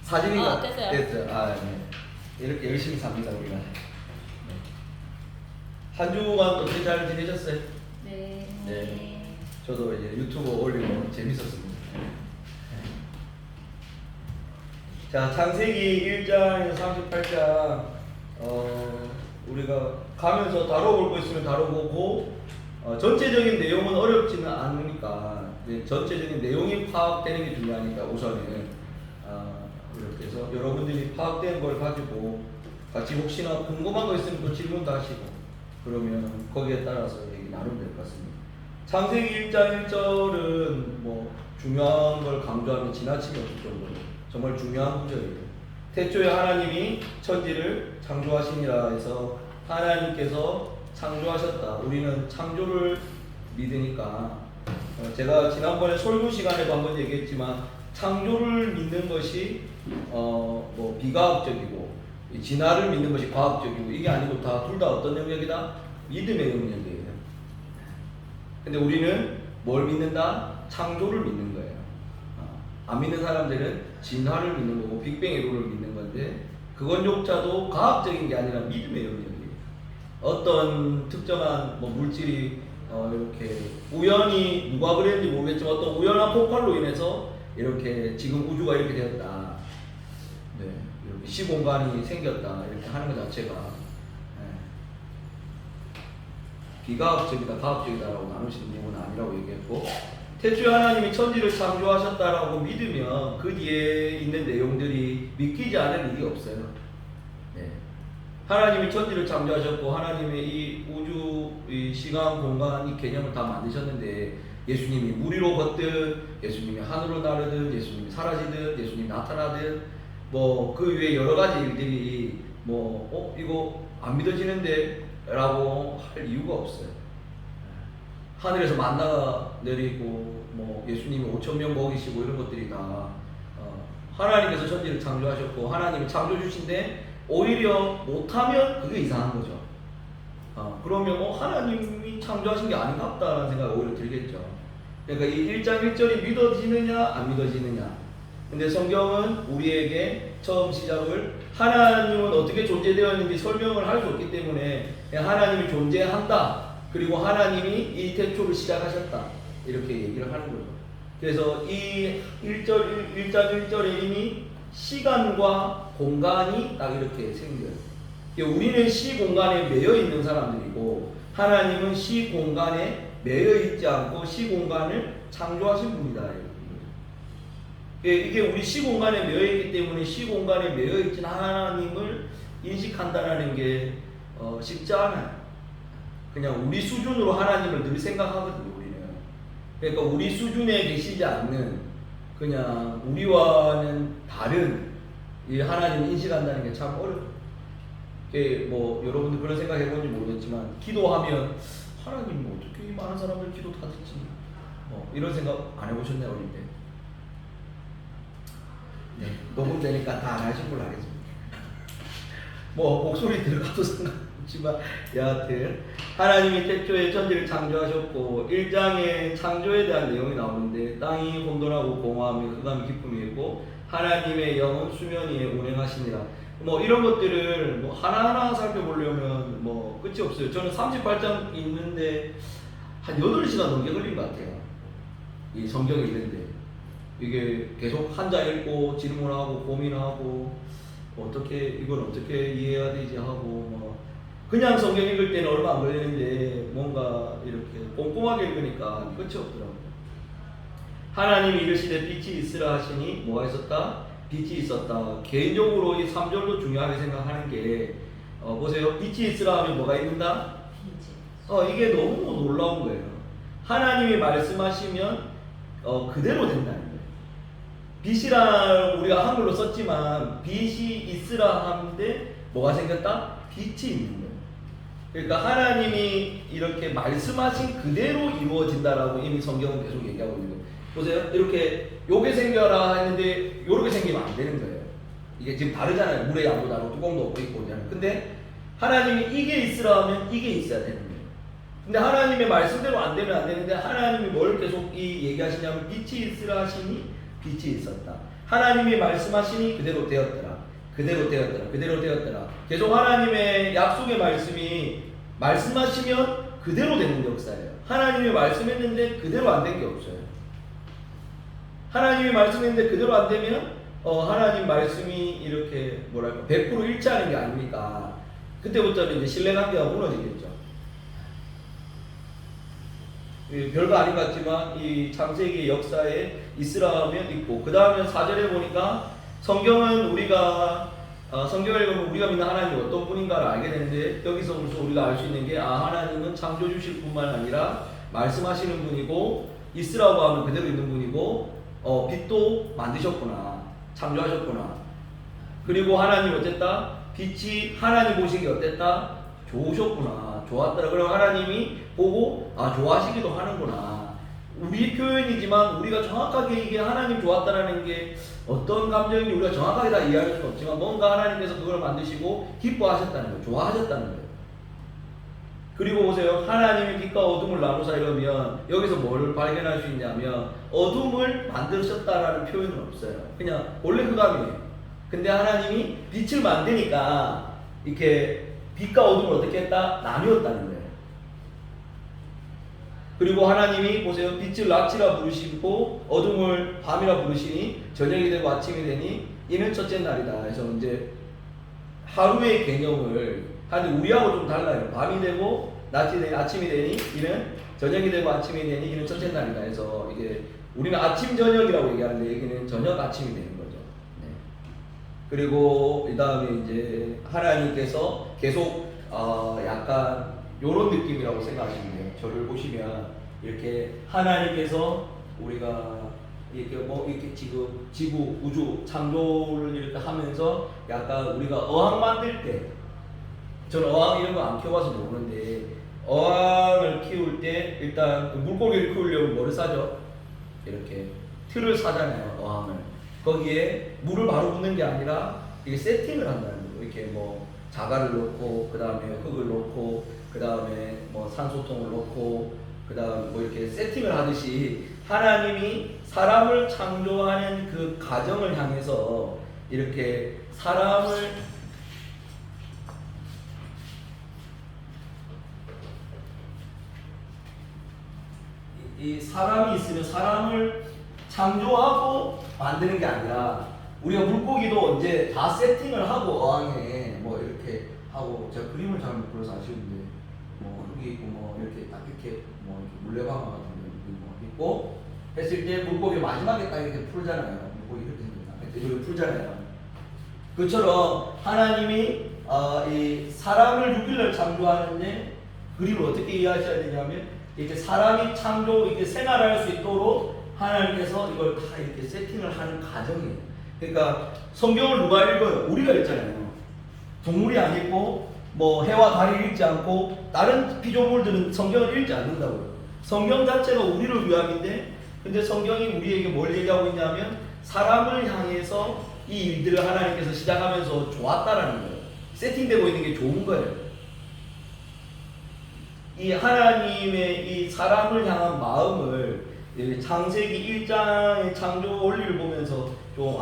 사진이 됐어요. 됐어요. 아, 네. 이렇게 열심히 삽니다 우리가. 네. 한 주간 어떻게 잘 지내셨어요? 네. 네. 저도 이제 유튜브 올리고 재밌었습니다. 자, 창세기 1장에서 38장 우리가 가면서 다뤄볼 거 있으면 다뤄보고 전체적인 내용은 어렵지는 않으니까 전체적인 내용이 파악되는 게 중요하니까 우선은 이렇게 해서 여러분들이 파악된 걸 가지고 같이 혹시나 궁금한 거 있으면 또 질문도 하시고 그러면 거기에 따라서 얘기 나누면 될 것 같습니다. 창세기 1장 1절은 뭐 중요한 걸 강조하면 지나치게 없을 정도로 정말 중요한 구절이에요. 태초에 하나님이 천지를 창조하시니라 해서 하나님께서 창조하셨다. 우리는 창조를 믿으니까 제가 지난번에 설교 시간에도 한번 얘기했지만 창조를 믿는 것이 뭐 비과학적이고 진화를 믿는 것이 과학적이고 이게 아니고 둘 다 어떤 영역이다? 믿음의 영역이에요. 근데 우리는 뭘 믿는다? 창조를 믿는 거예요. 안 믿는 사람들은 진화를 믿는 거고 빅뱅 이론을 믿는 건데 그건조차도 과학적인 게 아니라 믿음의 영역이에요. 어떤 특정한 뭐 물질이 이렇게 우연히 누가 그랬는지 모르겠지만 어떤 우연한 폭발로 인해서 이렇게 지금 우주가 이렇게 되었다. 네, 이렇게 시공간이 생겼다. 이렇게 하는 것 자체가 비과학적이다, 과학적이다라고 나누시는 부분은 아니라고 얘기했고 태초에 하나님이 천지를 창조하셨다라고 믿으면 그 뒤에 있는 내용들이 믿기지 않을 일이 없어요. 네. 하나님이 천지를 창조하셨고 하나님의 이 우주, 이 시간, 공간, 이 개념을 다 만드셨는데 예수님이 물 위로 걷든 예수님이 하늘로 나르든 예수님이 사라지든 예수님이 나타나든 뭐 그 외에 여러 가지 일들이 뭐 이거 안 믿어지는데 라고 할 이유가 없어요. 하늘에서 만나가 내리고 뭐 예수님이 5,000명 먹이시고 이런 것들이 다 하나님께서 천지를 창조하셨고 하나님이 창조주신데 오히려 못하면 그게 이상한 거죠. 그러면 하나님이 창조하신 게 아닌갑다라는 생각이 오히려 들겠죠. 그러니까 이 1장 1절이 믿어지느냐 안 믿어지느냐. 근데 성경은 우리에게 처음 시작을 하나님은 어떻게 존재되었는지 설명을 할 수 없기 때문에 하나님이 존재한다. 그리고 하나님이 이 태초를 시작하셨다. 이렇게 얘기를 하는 거죠. 그래서 이 1장 1절에 이미 시간과 공간이 딱 이렇게 생겨요. 우리는 시공간에 매여 있는 사람들이고 하나님은 시공간에 매여 있지 않고 시공간을 창조하신 분이다. 이게 우리 시공간에 매여 있기 때문에 시공간에 매여 있진 하나님을 인식한다는 게 쉽지 않아요. 그냥 우리 수준으로 하나님을 늘 생각하거든요, 우리는. 그러니까 우리 수준에 계시지 않는 그냥 우리와는 다른 이 하나님을 인식한다는 게 참 어려워요. 뭐 여러분들 그런 생각 해본지 모르겠지만 기도하면 하나님 뭐 어떻게 많은 사람들 기도 다 듣지? 뭐 이런 생각 안 해보셨나요, 어릴 때? 네, 녹음되니까 다 안 하신 걸로 알겠습니다. 뭐 목소리 들어가도 상관없지만 여하튼 하나님이 태초에 천지를 창조하셨고 1장에 창조에 대한 내용이 나오는데 땅이 혼돈하고 공허하며 흑암이 깊음이 있고 하나님의 영은 수면 위에 운행하시니라. 뭐 이런 것들을 뭐 하나하나 살펴보려면 뭐 끝이 없어요. 저는 38장 읽는데 한 8시간 넘게 걸린 것 같아요. 이 성경을 읽는데 이게 계속 한자 읽고 질문하고 고민하고 어떻게 이걸 어떻게 이해해야 되지 하고 뭐 그냥 성경 읽을 때는 얼마 안 걸리는데 뭔가 이렇게 꼼꼼하게 읽으니까 끝이 없더라고요. 하나님이 이르시되 빛이 있으라 하시니 뭐가 있었다? 빛이 있었다. 개인적으로 이 3절도 중요하게 생각하는 게 보세요. 빛이 있으라 하면 뭐가 있는다? 이게 너무 놀라운 거예요. 하나님이 말씀하시면 그대로 된다는 거예요. 빛이라 우리가 한글로 썼지만 빛이 있으라 하는데 뭐가 생겼다? 빛이 있는 거예요. 그러니까 하나님이 이렇게 말씀하신 그대로 이루어진다라고 이미 성경은 계속 얘기하고 있는 거예요. 보세요. 이렇게 요게 생겨라 했는데 요렇게 생기면 안 되는 거예요. 이게 지금 다르잖아요. 물에 양도 다르고 뚜껑도 없고 있고 그냥. 근데 하나님이 이게 있으라 하면 이게 있어야 되는 거예요. 근데 하나님의 말씀대로 안 되면 안 되는데 하나님이 뭘 계속 얘기하시냐면 빛이 있으라 하시니 빛이 있었다. 하나님이 말씀하시니 그대로 되었더라. 그대로 되었더라. 그대로 되었더라. 계속 하나님의 약속의 말씀이 말씀하시면 그대로 되는 역사예요. 하나님이 말씀했는데 그대로 안 된 게 없어요. 하나님이 말씀했는데 그대로 안 되면 하나님 말씀이 이렇게 뭐랄까 100% 일치하는 게 아니니까 그때부터는 이제 신뢰관계가 무너지겠죠. 별거 아닌 것 같지만 이 창세기 역사에 이스라엘 있고 그 다음에 4절에 보니까 성경은 성경을 읽으면 우리가 믿는 하나님이 어떤 분인가를 알게 되는데 여기서부터 우리가 알 수 있는 게 하나님은 창조주실 뿐만 아니라 말씀하시는 분이고 있으라고 하면 그대로 있는 분이고 빛도 만드셨구나, 창조하셨구나. 그리고 하나님 어땠다? 빛이 하나님 보시기에 어땠다? 좋으셨구나, 좋았더라. 그럼 하나님이 보고 좋아하시기도 하는구나. 우리 표현이지만 우리가 정확하게 이게 하나님 좋았다라는 게 어떤 감정인지 우리가 정확하게 다 이해할 수는 없지만 뭔가 하나님께서 그걸 만드시고 기뻐하셨다는 거예요. 좋아하셨다는 거예요. 그리고 보세요. 하나님이 빛과 어둠을 나누사 이러면 여기서 뭘 발견할 수 있냐면 어둠을 만드셨다라는 표현은 없어요. 그냥 원래 흑암이에요. 근데 하나님이 빛을 만드니까 이렇게 빛과 어둠을 어떻게 했다? 나뉘었다는 거예요. 그리고 하나님이 보세요. 빛을 낮이라 부르시고 어둠을 밤이라 부르시니 저녁이 되고 아침이 되니 이는 첫째 날이다. 그래서 이제 하루의 개념을 하는데 우리하고 좀 달라요. 밤이 되고 낮이 되니 아침이 되니 이는 저녁이 되고 아침이 되니 이는 첫째 날이다. 해서 이게 우리는 아침 저녁이라고 얘기하는데 여기는 저녁 아침이 되는 거죠. 네. 그리고 이 다음에 이제 하나님께서 계속 약간 요런 느낌이라고 생각하시면 돼요. 저를 보시면 이렇게 하나님께서 우리가 이렇게 지금 지구 우주 창조를 이렇게 하면서 약간 우리가 어항 만들 때 저는 어항 이런 거 안 키워봐서 모르는데 어항을 키울 때 일단 물고기를 키우려면 뭐를 싸죠? 이렇게 틀을 사잖아요. 어항을 거기에 물을 바로 붓는 게 아니라 이게 세팅을 한다는 거예요. 이렇게 뭐 자갈을 넣고 그 다음에 흙을 넣고 그 다음에 뭐 산소통을 넣고 그 다음 뭐 이렇게 세팅을 하듯이 하나님이 사람을 창조하는 그 과정을 향해서 이렇게 사람이 있으면 사람을 창조하고 만드는 게 아니라 우리가 물고기도 언제 다 세팅을 하고 어항에 뭐 이렇게 하고 제가 그림을 잘 못 그려서 아쉬운데 뭐 흙이 있고 뭐 이렇게 딱 이렇게 뭐 이렇게 물레방아 같은 거 있고 했을 때 물고기 마지막에 딱 이렇게 풀잖아요. 물고기 이렇게 생겼다. 이렇게 풀잖아요. 그처럼 하나님이 이 사람을 6일날 창조하는데 그림을 어떻게 이해하셔야 되냐면 이렇게 사람이 이렇게 생활할 수 있도록 하나님께서 이걸 다 이렇게 세팅을 하는 과정이에요. 그러니까 성경을 누가 읽어요? 우리가 읽잖아요. 동물이 안 읽고 뭐 해와 달이 읽지 않고 다른 피조물들은 성경을 읽지 않는다고요. 성경 자체가 우리를 위함인데 근데 성경이 우리에게 뭘 얘기하고 있냐면 사람을 향해서 이 일들을 하나님께서 시작하면서 좋았다라는 거예요. 세팅되고 있는 게 좋은 거예요. 이 하나님의 이 사람을 향한 마음을 창세기 1장의 창조 원리를 보면서 좀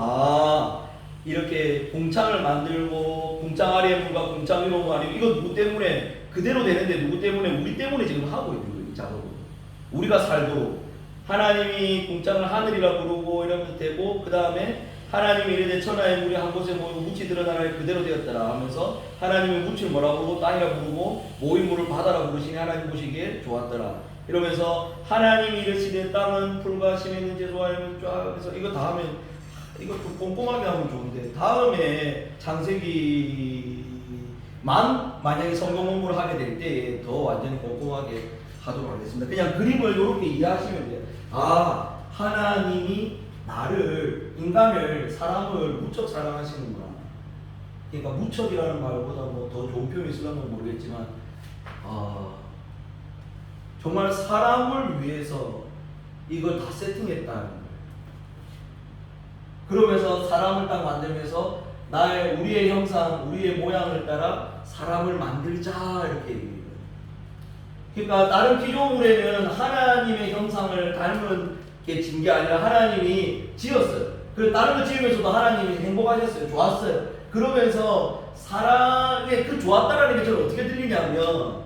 이렇게 궁창을 만들고 궁창 아래의 물과 궁창 위로 물과 아니고 이거 누구 때문에 그대로 되는데 누구 때문에 우리 때문에 지금 하고 있는 거예요. 이 작업을 우리가 살도록 하나님이 궁창을 하늘이라 부르고 이러면서 되고 그 다음에 하나님이 이르되 천하의 물이 한 곳에 모이고 묻이 드러나라 그대로 되었더라 하면서 하나님이 묻을 뭐라 부르고 땅이라 부르고 모인 물을 바다라 부르시니 하나님 보시기에 좋았더라 이러면서 하나님이 이르시되 땅은 풀과 심에 있는 재소와 이런 쫙 해서 이거 다음에 이거 좀 꼼꼼하게 하면 좋은데 다음에 창세기만 만약에 성경 공부를 하게 될 때에 더 완전히 꼼꼼하게 하도록 하겠습니다. 그냥 그림을 이렇게 이해하시면 돼요. 하나님이 인간을 사람을 무척 사랑하시는구나. 그러니까 무척이라는 말보다 뭐 더 좋은 표현이 있을런지 모르겠지만 정말 사람을 위해서 이걸 다 세팅했다는 거예요. 그러면서 사람을 딱 만들면서 우리의 형상, 우리의 모양을 따라 사람을 만들자 이렇게 얘기해요. 그러니까 다른 피조물에는 하나님의 형상을 닮은 게 진 게 아니라 하나님이 지었어요. 그리고 다른 거 지으면서도 하나님이 행복하셨어요. 좋았어요. 그러면서 사랑의 그 좋았다라는 게 저는 어떻게 들리냐면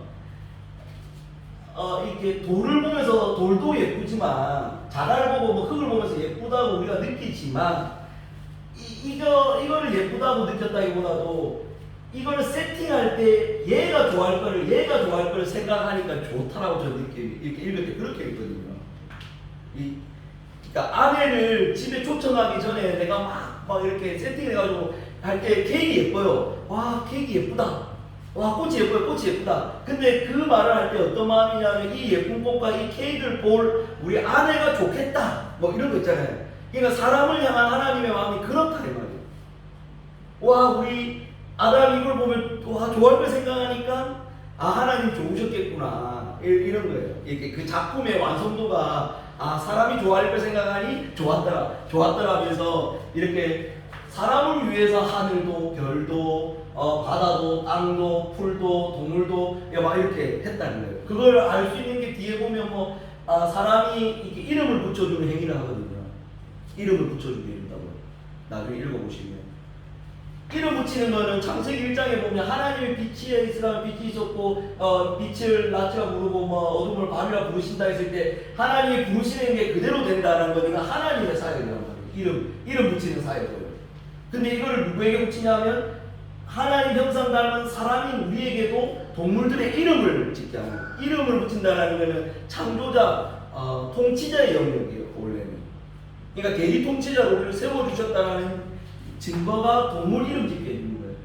이렇게 돌을 보면서 돌도 예쁘지만 자갈을 보고 뭐 흙을 보면서 예쁘다고 우리가 느끼지만 이거를 예쁘다고 느꼈다기보다도 이거를 세팅할 때 얘가 좋아할 거를 생각하니까 좋다라고 저는 이렇게 읽을 때 그렇게 읽거든요. 그러니까 아내를 집에 초청하기 전에 내가 막 이렇게 세팅해가지고 할 때 케이크 예뻐요. 와 케이크 예쁘다. 와 꽃이 예뻐요. 꽃이 예쁘다. 근데 그 말을 할 때 어떤 마음이냐면 이 예쁜 꽃과 이 케이크를 볼 우리 아내가 좋겠다. 뭐 이런 거 있잖아요. 그러니까 사람을 향한 하나님의 마음이 그렇다 이 말이에요. 와 우리 아담 이걸 보면 와 좋아할 걸 생각하니까 아 하나님 좋으셨겠구나 이런 거예요. 이렇게 그 작품의 완성도가 아 사람이 좋아할 걸 생각하니 좋았더라 하면서 이렇게 사람을 위해서 하늘도 별도 바다도 땅도 풀도 동물도 막 이렇게 했다는 거예요. 그걸 알 수 있는 게 뒤에 보면 뭐 사람이 이렇게 이름을 붙여주는 행위를 하거든요. 이름을 붙여주게 된다고요. 나중에 읽어보시면 이름 붙이는 거는 창세기 1장에 보면 하나님의 빛에 있으라면 빛이 있었고 빛을 낮이라 부르고 뭐 어둠을 밤이라 부르신다 했을 때 하나님이 부르시는 게 그대로 된다는 거니까 하나님의 사역이란 말이에요. 이름 붙이는 사역이에요. 근데 이걸 누구에게 붙이냐면 하나님 형상 닮은 사람인 우리에게도 동물들의 이름을 짓게 하는 거예요. 이름을 붙인다는 것은 창조자, 통치자의 영역이에요. 원래는. 그러니까 대리 통치자로 우리를 세워주셨다는 증거가 동물 이름 짓게 해주는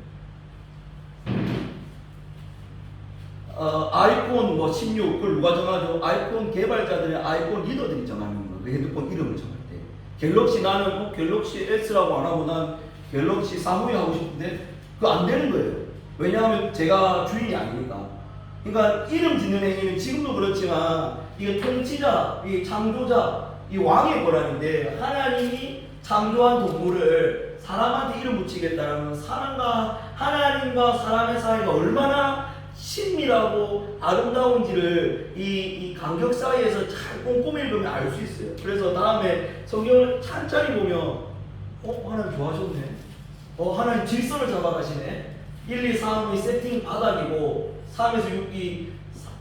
거예요. 아이폰 뭐 16, 그걸 누가 정하죠? 아이폰 개발자들의 아이폰 리더들이 정하는 거예요. 그 핸드폰 이름을 정할 때. 갤럭시 나는 뭐 갤럭시 S라고 안 하고 난 갤럭시 사무이 하고 싶은데 그거 안 되는 거예요. 왜냐하면 제가 주인이 아니니까. 그러니까 이름 짓는 행위는 지금도 그렇지만 이게 통치자, 이게 창조자, 이 왕의 권한인데 하나님이 창조한 동물을 사람한테 이름 붙이겠다라는 사람과 하나님과 사람의 사이가 얼마나 친밀하고 아름다운지를 이 간격 사이에서 잘 꼼꼼히 읽으면 알 수 있어요. 그래서 다음에 성경을 찬찬히 보면 하나님 좋아하셨네. 하나님 질서를 잡아가시네. 1, 2, 3이 세팅 바닥이고 3에서 6이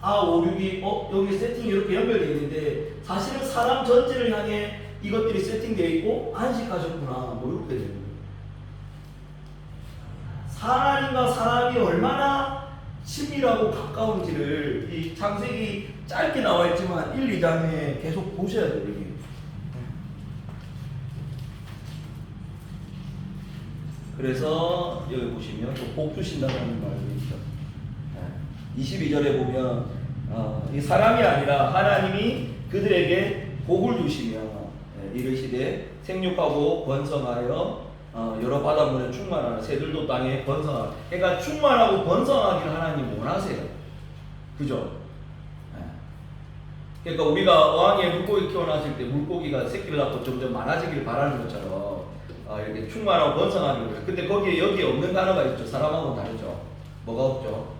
4, 5, 6이 여기 세팅이 이렇게 연결되어 있는데 사실은 사람 전체를 향해 이것들이 세팅되어 있고 안식하셨구나 뭐 이렇게 되는 거예요. 하나님과 사람이 얼마나 친밀하고 가까운지를 이 창세기 짧게 나와 있지만 1, 2장에 계속 보셔야 돼요. 이게. 그래서 여기 보시면 또 복 주신다는 말이 있죠. 22절에 보면 이 사람이 아니라 하나님이 그들에게 복을 주시며 이르시되 생육하고 번성하여 여러 바닷물에 충만하라 새들도 땅에 번성하라. 그러니까 충만하고 번성하기를 하나님 원하세요. 그죠? 그러니까 우리가 어항에 물고기 키워놨을 때 물고기가 새끼를 낳고 점점 많아지기를 바라는 것처럼 이렇게 충만하고 번성하기를. 근데 거기에 여기에 없는 단어가 있죠. 사람하고는 다르죠. 뭐가 없죠?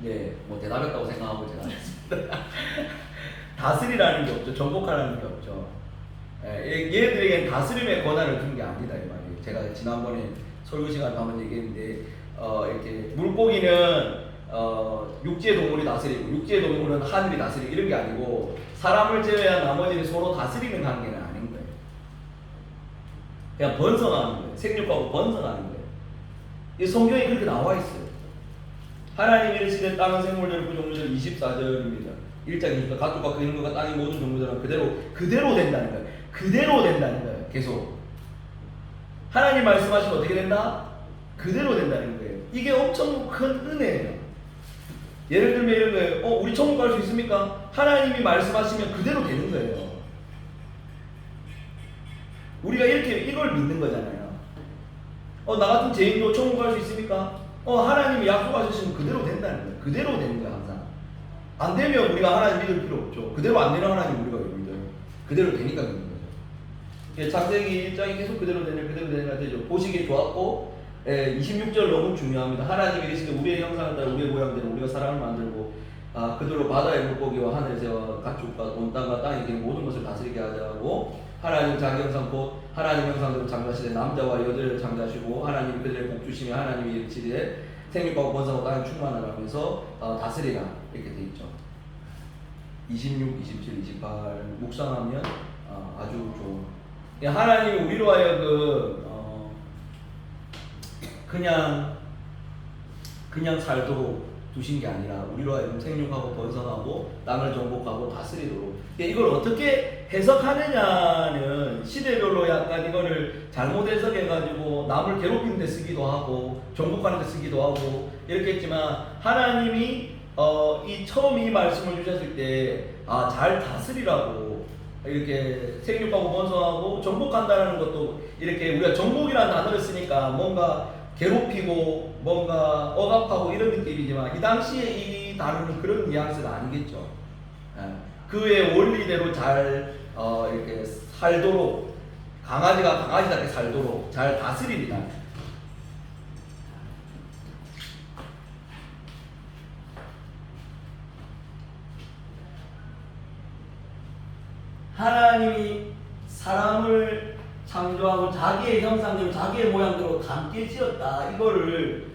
네, 뭐 대답했다고 생각하고 제가 했습니다. 다스리라는 게 없죠. 정복하라는 게 없죠. 얘들에게는 다스림의 권한을 준 게 아니다 이 말이에요. 제가 지난번에 설교 시간에 한번 얘기했는데 이렇게 물고기는 육지의 동물이 다스리고 육지의 동물은 하늘이 다스리고 이런 게 아니고 사람을 제외한 나머지는 서로 다스리는 관계는 아닌 거예요. 그냥 번성하는 거예요. 생육하고 번성하는 거예요. 이 성경에 그렇게 나와 있어요. 하나님이 이르시되 땅은 생물들 그 종류들 24절입니다. 1장이니까 가축과 그 있는 것과 땅의 모든 종류들은 그대로 된다는 거예요. 그대로 된다는 거예요. 계속 하나님 말씀하시면 어떻게 된다? 그대로 된다는 거예요. 이게 엄청 큰 은혜예요. 예를 들면 이런 거예요. 우리 천국 갈 수 있습니까? 하나님이 말씀하시면 그대로 되는 거예요. 우리가 이걸 믿는 거잖아요. 나 같은 죄인도 천국 갈 수 있습니까? 하나님이 약속하셨으면 그대로 된다는 거예요. 그대로 되는 거예요, 항상. 안 되면 우리가 하나님 믿을 필요 없죠. 그대로 안 되는 하나님 우리가 왜 믿어요? 그대로 되니까 믿는 거죠. 창세기 1장이 계속 그대로 되는 되죠. 보시기에 좋았고, 26절 너무 중요합니다. 하나님이 이르시되 우리의 형상을 따라 우리의 모양대로 우리가 사람을 만들고 그대로 바다의 물고기와 하늘의 새와 가축과 온 땅과 땅에 있는 모든 것을 다스리게 하자고 하나님 자기 형상 곧 하나님 형상대로 창조하시되 남자와 여자를 창조하시고 하나님이 그들의 복 주시며 하나님이 이르시되 생육하고 번성하고 땅에 충만하라 하면서 다스리라 이렇게 돼 있죠. 26, 27, 28 묵상하면 아주 좋은 하나님이 우리로 하여금 그냥 살도록 두신 게 아니라 우리로 하여금 생육하고 번성하고 땅을 정복하고 다스리도록. 이걸 어떻게 해석하느냐는 시대별로 약간 이거를 잘못 해석해가지고 남을 괴롭히는 데 쓰기도 하고 정복하는 데 쓰기도 하고 이렇게 했지만 하나님이 처음 이 말씀을 주셨을 때 잘 다스리라고 이렇게 생육하고 번성하고 정복한다는 것도 이렇게 우리가 정복이라는 단어를 쓰니까 뭔가 괴롭히고 뭔가 억압하고 이런 느낌이지만 이 당시에 이 단어는 그런 뉘앙스가 아니겠죠. 그의 원리대로 잘 이렇게 살도록 강아지가 강아지답게 살도록 잘 다스립니다. 하나님이 사람을 창조하고 자기의 형상대로 자기의 모양대로 닮게 지었다. 이거를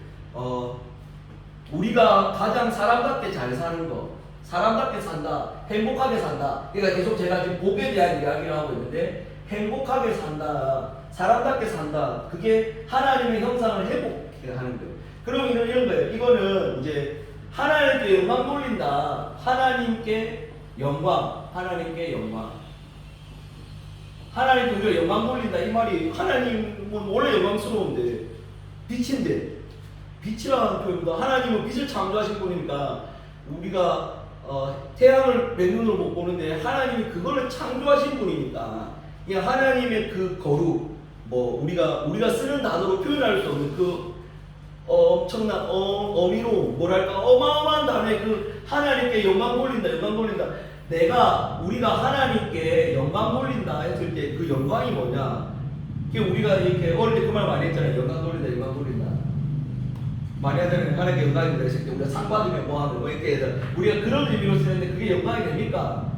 우리가 가장 사람답게 잘 사는 거, 사람답게 산다, 행복하게 산다. 그러니까 계속 제가 지금 복에 대한 이야기를 하고 있는데 행복하게 산다, 사람답게 산다. 그게 하나님의 형상을 회복하는 거예요. 그럼 이런 거예요. 이거는 이제 하나님께 영광 돌린다. 하나님께 영광, 하나님께 영광. 하나님께 우리가 영광 돌린다 이 말이 하나님은 원래 영광스러운데 빛인데 빛이라는 표현보다 하나님은 빛을 창조하신 분이니까 우리가 태양을 맨눈으로 못 보는데 하나님이 그거를 창조하신 분이니까 그냥 하나님의 그 거룩 우리가 쓰는 단어로 표현할 수 없는 그 엄청난 어미로 뭐랄까 어마어마한 단어의 그 하나님께 영광 돌린다 영광 돌린다. 우리가 하나님께 영광 돌린다 했을 때 그 영광이 뭐냐? 그게 우리가 이렇게 어릴 때 그 말 많이 했잖아요. 영광 돌린다, 영광 돌린다. 많이 하자면 하나님께 영광이 된다 했을 때 우리가 상 받으면 뭐하고 뭐 이렇게 해서 우리가 그런 의미로 쓰는데 그게 영광이 됩니까?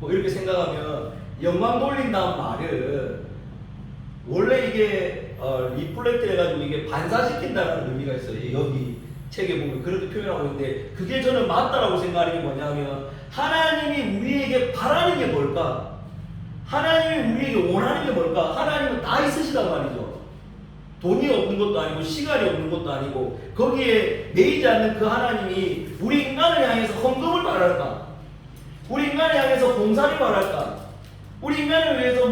뭐 이렇게 생각하면 영광 돌린다는 말은 원래 이게 리플렉트 해가지고 이게 반사시킨다는 의미가 있어요. 여기 책에 보면 그렇게 표현하고 있는데 그게 저는 맞다라고 생각하는 게 뭐냐면 하나님이 우리에게 바라는 게 뭘까? 하나님이 우리에게 원하는 게 뭘까? 하나님은 다 있으시단 말이죠. 돈이 없는 것도 아니고 시간이 없는 것도 아니고 거기에 매이지 않는 그 하나님이 우리 인간을 향해서 헌금을 바랄까? 우리 인간을 향해서 봉사를 바랄까? 우리 인간을 위해서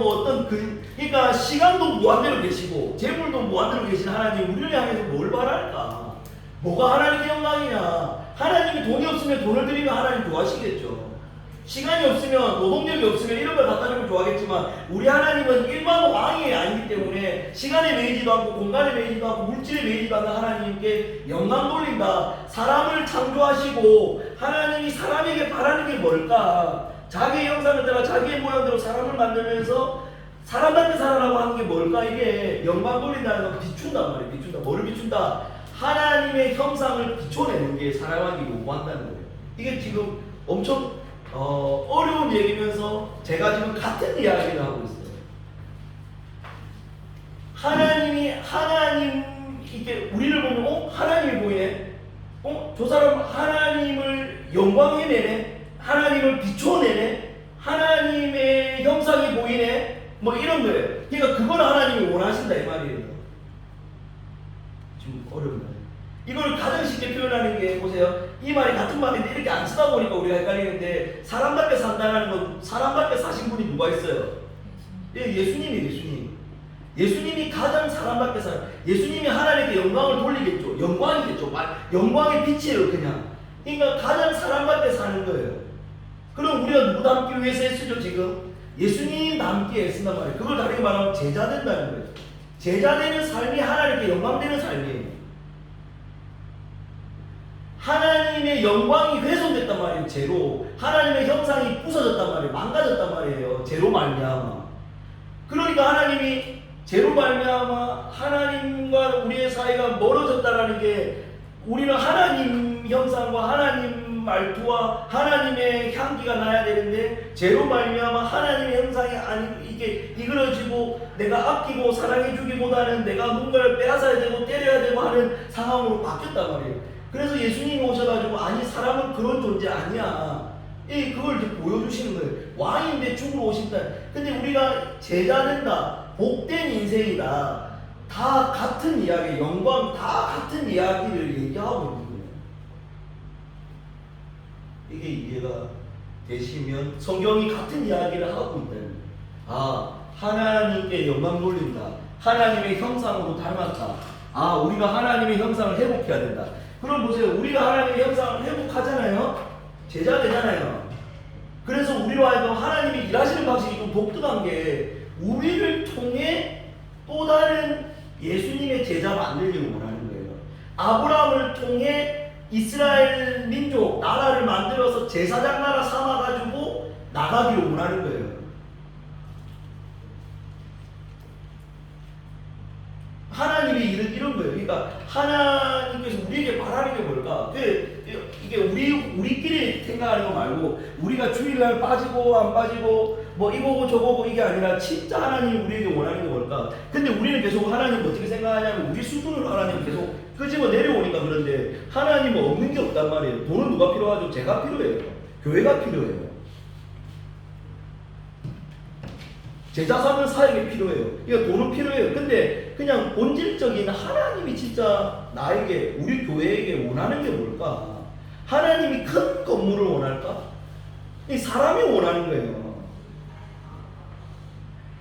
그러니까 시간도 무한대로 계시고 재물도 무한대로 계신 하나님 우리를 향해서 뭘 바랄까? 뭐가 하나님의 영광이냐? 하나님이 돈이 없으면 돈을 드리면 하나님 좋아하시겠죠. 시간이 없으면 노동력이 없으면 이런 걸 갖다 주면 좋아하겠지만 우리 하나님은 일반 왕이 아니기 때문에 시간에 매이지도 않고 공간에 매이지도 않고 물질에 매이지도 않는 하나님께 영광 돌린다. 사람을 창조하시고 하나님이 사람에게 바라는 게 뭘까? 자기의 형상을 따라 자기의 모양대로 사람을 만들면서 사람답게 살아라고 하는 게 뭘까? 이게 영광 돌린다는 건 비춘단 말이에요. 비춘다. 뭐를 비춘다? 하나님의 형상을 비춰내는 게 사람에게 요구한다는 거예요. 이게 지금 엄청 어려운 얘기면서 제가 지금 같은 이야기를 하고 있어요. 하나님 이게 우리를 보면 하나님이 보이네. 저 사람 하나님을 영광해내네. 하나님을 비춰내네. 하나님의 형상이 보이네. 뭐 이런 거예요. 그러니까 그걸 하나님이 원하신다 이 말이에요. 지금 어렵나요? 이걸 가장 쉽게 표현하는 게 보세요. 이 말이 같은 말인데 이렇게 안 쓰다 보니까 우리가 헷갈리는데 사람답게 산다는 건 사람답게 사신 분이 누가 있어요? 예수님이 예수님이 가장 사람답게 살아요. 예수님이 하나님께 영광을 돌리겠죠. 영광이겠죠. 영광의 빛이에요 그냥. 그러니까 가장 사람답게 사는 거예요. 그럼 우리가 누구 닮기 위해서 애쓰죠 지금? 예수님 닮기 위해 쓴단 말이에요. 그걸 다르게 말하면 제자 된다는 거예요. 제자 되는 삶이 하나님께 영광되는 삶이에요. 하나님의 영광이 훼손됐단 말이에요. 죄로. 하나님의 형상이 부서졌단 말이에요. 망가졌단 말이에요. 죄로 말미암아. 그러니까 하나님이 죄로 말미암아 하나님과 우리의 사이가 멀어졌다라는 게 우리는 하나님 형상과 하나님 말투와 하나님의 향기가 나야 되는데 죄로 말미암아 하나님의 형상이 아니고 이게 이그러지고 내가 아끼고 사랑해주기보다는 내가 뭔가를 빼앗아야 되고 때려야 되고 하는 상황으로 바뀌었단 말이에요. 그래서 예수님이 오셔가지고 아니 사람은 그런 존재 아니야. 그걸 이제 보여주시는 거예요. 왕인데 죽으러 오신다. 근데 우리가 제자 된다, 복된 인생이다, 다 같은 이야기, 영광 다 같은 이야기를 얘기하고 있는 거예요. 이게 이해가 되시면 성경이 같은 이야기를 하고 있다는 거예요. 하나님께 영광 돌린다, 하나님의 형상으로 닮았다, 우리가 하나님의 형상을 회복해야 된다. 그럼 보세요, 우리가 하나님의 형상을 회복하잖아요, 제자 되잖아요. 그래서 우리로 하여금 하나님이 일하시는 방식이 좀 독특한 게 우리를 통해 또 다른 예수님의 제자 만들기를 원하는 거예요. 아브라함을 통해 이스라엘 민족 나라를 만들어서 제사장 나라 삼아가지고 나가기를 원하는 거예요. 하나님이 이런 거예요. 그러니까 하나님께서 우리에게 바라는 게 뭘까? 이게 우리끼리 생각하는 거 말고 우리가 주일날 빠지고 안 빠지고 뭐 이거고 저거고 이게 아니라 진짜 하나님이 우리에게 원하는 게 뭘까? 근데 우리는 계속 하나님 어떻게 생각하냐면 우리 수준으로 하나님 계속 끄집어 내려오니까. 그런데 하나님은 없는 게 없단 말이에요. 돈은 누가 필요하죠? 제가 필요해요. 교회가 필요해요. 제자 삼는 사역이 필요해요. 그러니까 돈은 필요해요. 근데 그냥 본질적인 하나님이 진짜 나에게, 우리 교회에게 원하는 게 뭘까? 하나님이 큰 건물을 원할까? 이 사람이 원하는 거예요.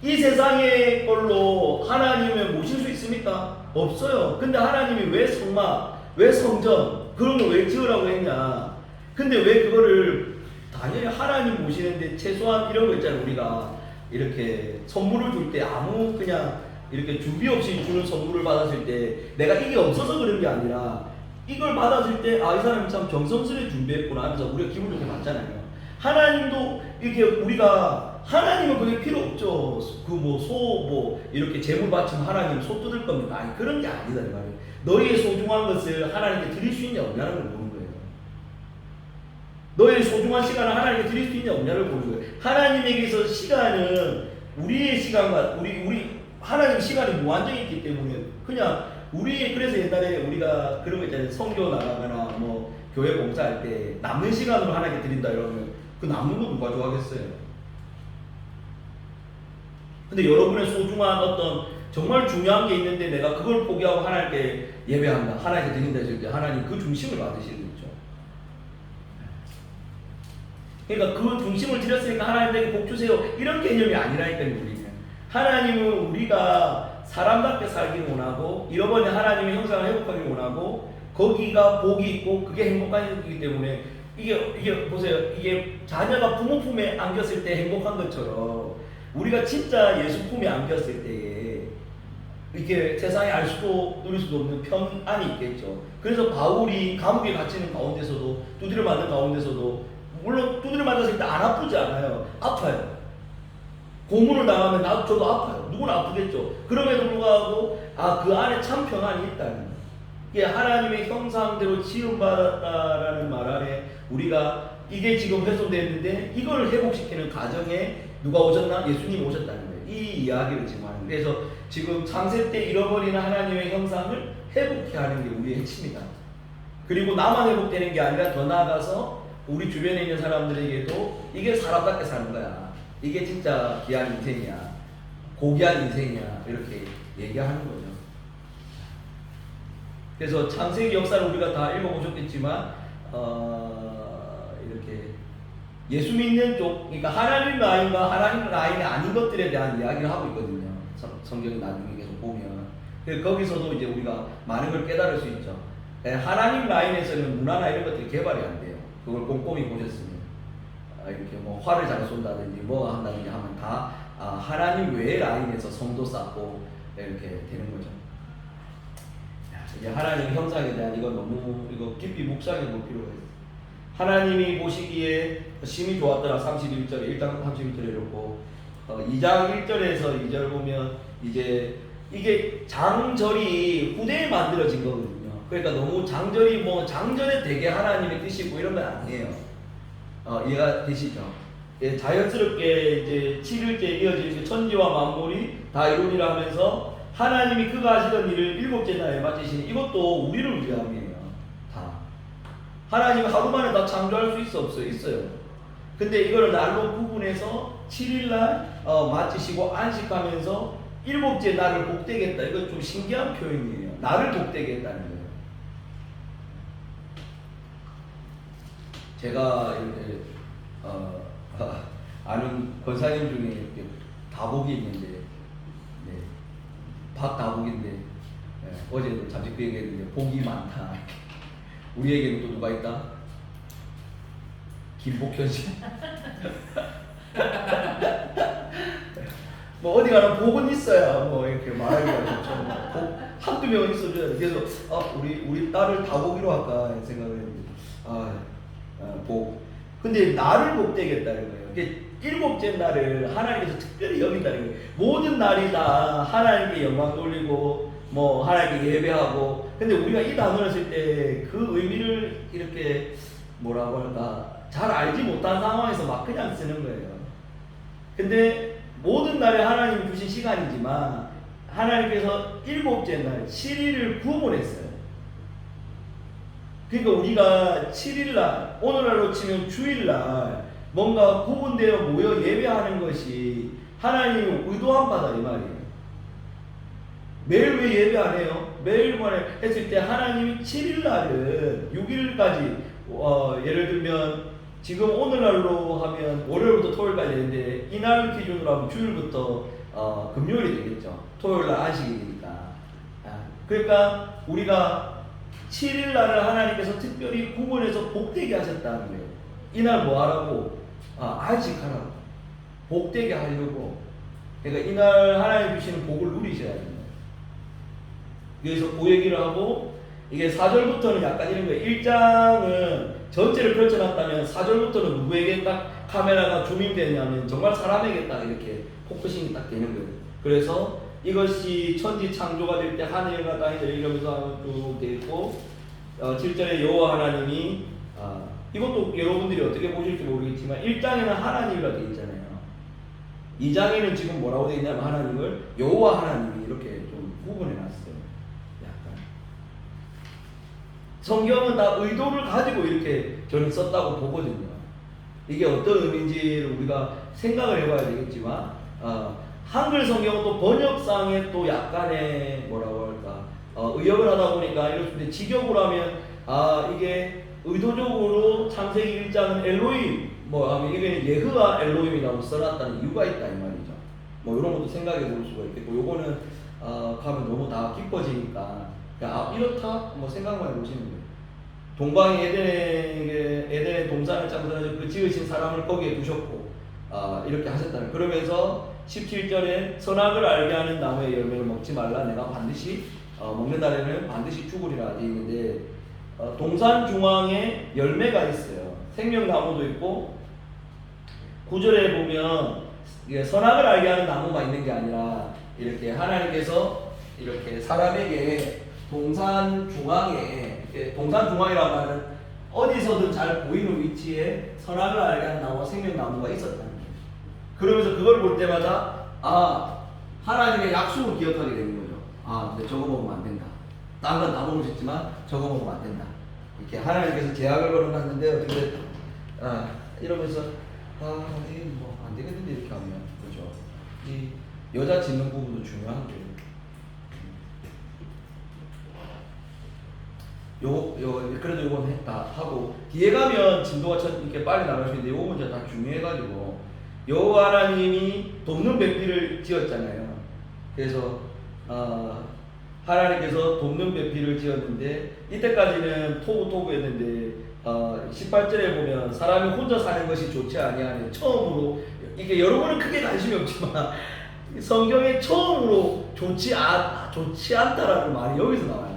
이 세상의 걸로 하나님을 모실 수 있습니까? 없어요. 근데 하나님이 왜 성막, 왜 성전, 그런 거 왜 지으라고 했냐? 근데 왜 그거를, 당연히 하나님 모시는데 최소한 이런 거 있잖아요. 우리가 이렇게 선물을 줄 때 아무 그냥 이렇게 준비 없이 주는 선물을 받았을 때 내가 이게 없어서 그런 게 아니라 이걸 받았을 때 이 사람이 참 정성스레 준비했구나 하면서 우리가 기분 좋게 받잖아요. 하나님도 이렇게 우리가, 하나님은 그게 필요 없죠. 그 뭐 소 이렇게 재물 바치면 하나님 소 뜯을 겁니까? 아니, 그런 게 아니다 이 말이에요. 너희의 소중한 것을 하나님께 드릴 수 있냐 없냐는 걸 보는 거예요. 너의 소중한 시간을 하나님께 드릴 수 있냐 없냐를 보는 거예요. 하나님에게서 시간은 우리의 시간과 우리 하나님 시간이 무한정이 있기 때문에 그냥 그래서 옛날에 우리가 그런 거 있잖아요. 선교 나가거나 뭐 교회 봉사할 때 남는 시간으로 하나님께 드린다 이러면 그 남는 거 누가 좋아하겠어요? 근데 여러분의 소중한 어떤 정말 중요한 게 있는데 내가 그걸 포기하고 하나님께 예배한다, 하나님께 드린다 했을 때 하나님 그 중심을 받으시겠죠. 그러니까 그 중심을 드렸으니까 하나님에게 복 주세요 이런 개념이 아니라니까요. 우리는 하나님은 우리가 사람답게 살기를 원하고 잃어버린 하나님의 형상을 회복하기를 원하고 거기가 복이 있고 그게 행복한 일이기 때문에 이게 보세요. 이게 자녀가 부모 품에 안겼을 때 행복한 것처럼 우리가 진짜 예수 품에 안겼을 때에 이렇게 세상에 알 수도 누릴 수도 없는 평안이 있겠죠. 그래서 바울이 감옥에 갇히는 가운데서도 두드려 맞는 가운데서도 물론 두드려 맞았을 때 안 아프지 않아요. 아파요. 고문을 당하면 저도 아파요. 누구나 아프겠죠. 그럼에도 불구하고 그 안에 참 평안이 있다는, 이게 하나님의 형상대로 지음받았다라는 말 안에 우리가 이게 지금 훼손되었는데 이걸 회복시키는 가정에 누가 오셨나? 예수님이 오셨다는 거예요. 이 이야기를 지금 하는 거예요. 그래서 지금 창세 때 잃어버린 하나님의 형상을 회복해 하는 게 우리의 핵심이다. 그리고 나만 회복되는 게 아니라 더 나아가서 우리 주변에 있는 사람들에게도 이게 사람답게 사는 거야. 이게 진짜 귀한 인생이야. 고귀한 인생이야. 이렇게 얘기하는 거죠. 그래서 창세기 역사를 우리가 다 읽어보셨겠지만 이렇게 예수 믿는 쪽, 그러니까 하나님 라인과 하나님 라인이 아닌 것들에 대한 이야기를 하고 있거든요. 성경이 나중에 계속 보면 거기서도 이제 우리가 많은 걸 깨달을 수 있죠. 하나님 라인에서는 문화나 이런 것들이 개발이 안 돼요. 그걸 꼼꼼히 보셨으면 이렇게 뭐 화를 잘 쏜다든지 뭐 한다든지 하면 다 하나님 외의 라인에서 성도 쌓고 이렇게 되는 거죠. 이제 하나님 형상에 대한 이거 너무 깊이 묵상해 볼 필요가 있어요. 하나님이 보시기에 심히 좋았더라. 31절에 1장 31절에 이렇고 2장 1절에서 2절 보면 이제 이게 장절이 후대에 만들어진 거거든요. 그러니까 너무 장절이 뭐 장절에 되게 하나님의 뜻이고 이런 건 아니에요. 이해가 되시죠? 예, 자연스럽게 이제 7일째 이어지는 천지와 만물이 다 이루리라 하면서 하나님이 그가 하시던 일을 일곱째 날에 마치시니 이것도 우리를 위함이에요. 다. 하나님은 하루 만에 다 창조할 수 있어 없어요? 있어요. 근데 이거를 날로 구분해서 7일날 마치시고 안식하면서 일곱째 날을 복되겠다. 이건 좀 신기한 표현이에요. 날을 복되겠다는 거예요. 제가 이렇게 아는 권사님 중에 이렇게 다복이 있는데, 네, 박다복인데, 네, 어제도 잠시 그 얘기했는데 복이 많다. 우리에게는 또 누가 있다? 김복현 씨. 뭐 어디 가나 복은 있어야 뭐 이렇게 말하기가 좋죠. 복 한두 명은 있어줘야 돼. 그래서 우리 딸을 다복이로 할까 생각을 했는데 복. 근데 나를 복되겠다는 거예요. 이게 일곱째 날을 하나님께서 특별히 여긴다는 거예요. 모든 날이 다 하나님께 영광 돌리고 뭐 하나님께 예배하고. 근데 우리가 이 단어를 쓸 때 그 의미를 이렇게 뭐라고 할까 잘 알지 못한 상황에서 막 그냥 쓰는 거예요. 근데 모든 날에 하나님이 주신 시간이지만 하나님께서 일곱째 날 7일을 구분했어요. 그러니까 우리가 7일날 오늘날로 치면 주일날 뭔가 구분되어 모여 예배하는 것이 하나님이 의도한 바다 이 말이에요. 매일 왜 예배 안 해요? 매일만에 했을 때 하나님이 7일날은 6일까지 예를 들면 지금 오늘날로 하면 월요일부터 토요일까지 되는데 이날 기준으로 하면 주일부터 금요일이 되겠죠. 토요일날 안식이 되니까. 그러니까 우리가 7일날을 하나님께서 특별히 구분해서 복되게 하셨다는 거예요. 이날 뭐 하라고? 안식하라고. 복되게 하려고. 그러니까 이날 하나님 주시는 복을 누리셔야 됩니다. 그래서 그 얘기를 하고 이게 4절부터는 약간 이런 거예요. 1장은 전체를 펼쳐놨다면 4절부터는 누구에게 딱 카메라가 줌인되냐면 정말 사람에게 딱 이렇게 포커싱이 딱 되는 거예요. 그래서 이것이 천지 창조가 될 때 하늘과 땅이 이러면서 쭉 되어 있고 7절에 여호와 하나님이 이것도 여러분들이 어떻게 보실지 모르겠지만 1장에는 하나님이라 되어 있잖아요. 2장에는 지금 뭐라고 되어 있냐면 하나님을 여호와 하나님이 이렇게 좀 구분해 놨어요. 약간 성경은 다 의도를 가지고 이렇게 저는 썼다고 보거든요. 이게 어떤 의미인지를 우리가 생각을 해봐야 되겠지만 한글 성경은 또 번역상에 또 약간의 뭐라고 할까 의역을 하다 보니까 이렇게 직역으로 하면 이게 의도적으로 창세기 1장은 엘로힘 뭐 하면 이게 예흐와 엘로힘이라고 써놨다는 이유가 있다 이 말이죠. 뭐 이런 것도 생각해 볼 수가 있겠고 요거는 가면 너무 다 깊어지니까 이렇다 뭐 생각만 해보시는 거예요. 동방이 에덴의 동산을 창설하셔서 그 지으신 사람을 거기에 두셨고 이렇게 하셨다는. 그러면서 17절에 선악을 알게 하는 나무의 열매를 먹지 말라 내가 반드시 먹는 날에는 반드시 죽으리라 되어 있는데 동산 중앙에 열매가 있어요. 생명나무도 있고 9절에 보면 선악을 알게 하는 나무가 있는 게 아니라 이렇게 하나님께서 이렇게 사람에게 동산 중앙이라는 말은 어디서든 잘 보이는 위치에 선악을 알게 하는 나무와 생명나무가 있었다는 거예요. 그러면서 그걸 볼 때마다 하나님의 약속을 기억하게 되는 거죠. 근데 저거 먹으면 안 된다. 딴 건 다 먹을 수 있지만 저거 먹으면 안 된다. 이렇게 하나님께서 제약을 걸어놨는데 어떻게 이러면서 이게 뭐 안 되겠는데 이렇게 하면 그죠. 이 여자 짓는 부분도 중요한 거예요. 그래도 요건 했다 하고 뒤에 가면 진도가 이렇게 빨리 나갈 수 있는데 요거 문제 다 중요해가지고 여호와 하나님이 돕는 배필을 지었잖아요. 그래서 하나님께서 돕는 배필을 지었는데 이때까지는 토부토부였는데 18절에 보면 사람이 혼자 사는 것이 좋지 아니하니 처음으로 이게 여러분은 크게 관심이 없지만 성경에 처음으로 좋지 않다라는 말이 여기서 나와요.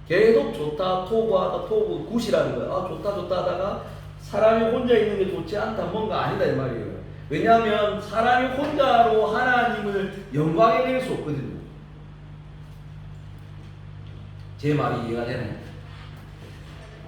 계속 좋다, 토부하다, 토부, 굿이라는 거예요. 좋다 하다가 사람이 혼자 있는 게 좋지 않다, 뭔가 아니다 이 말이에요. 왜냐하면 사람이 혼자로 하나님을 영광에 낼 수 없거든요. 제 말이 이해가 되나요?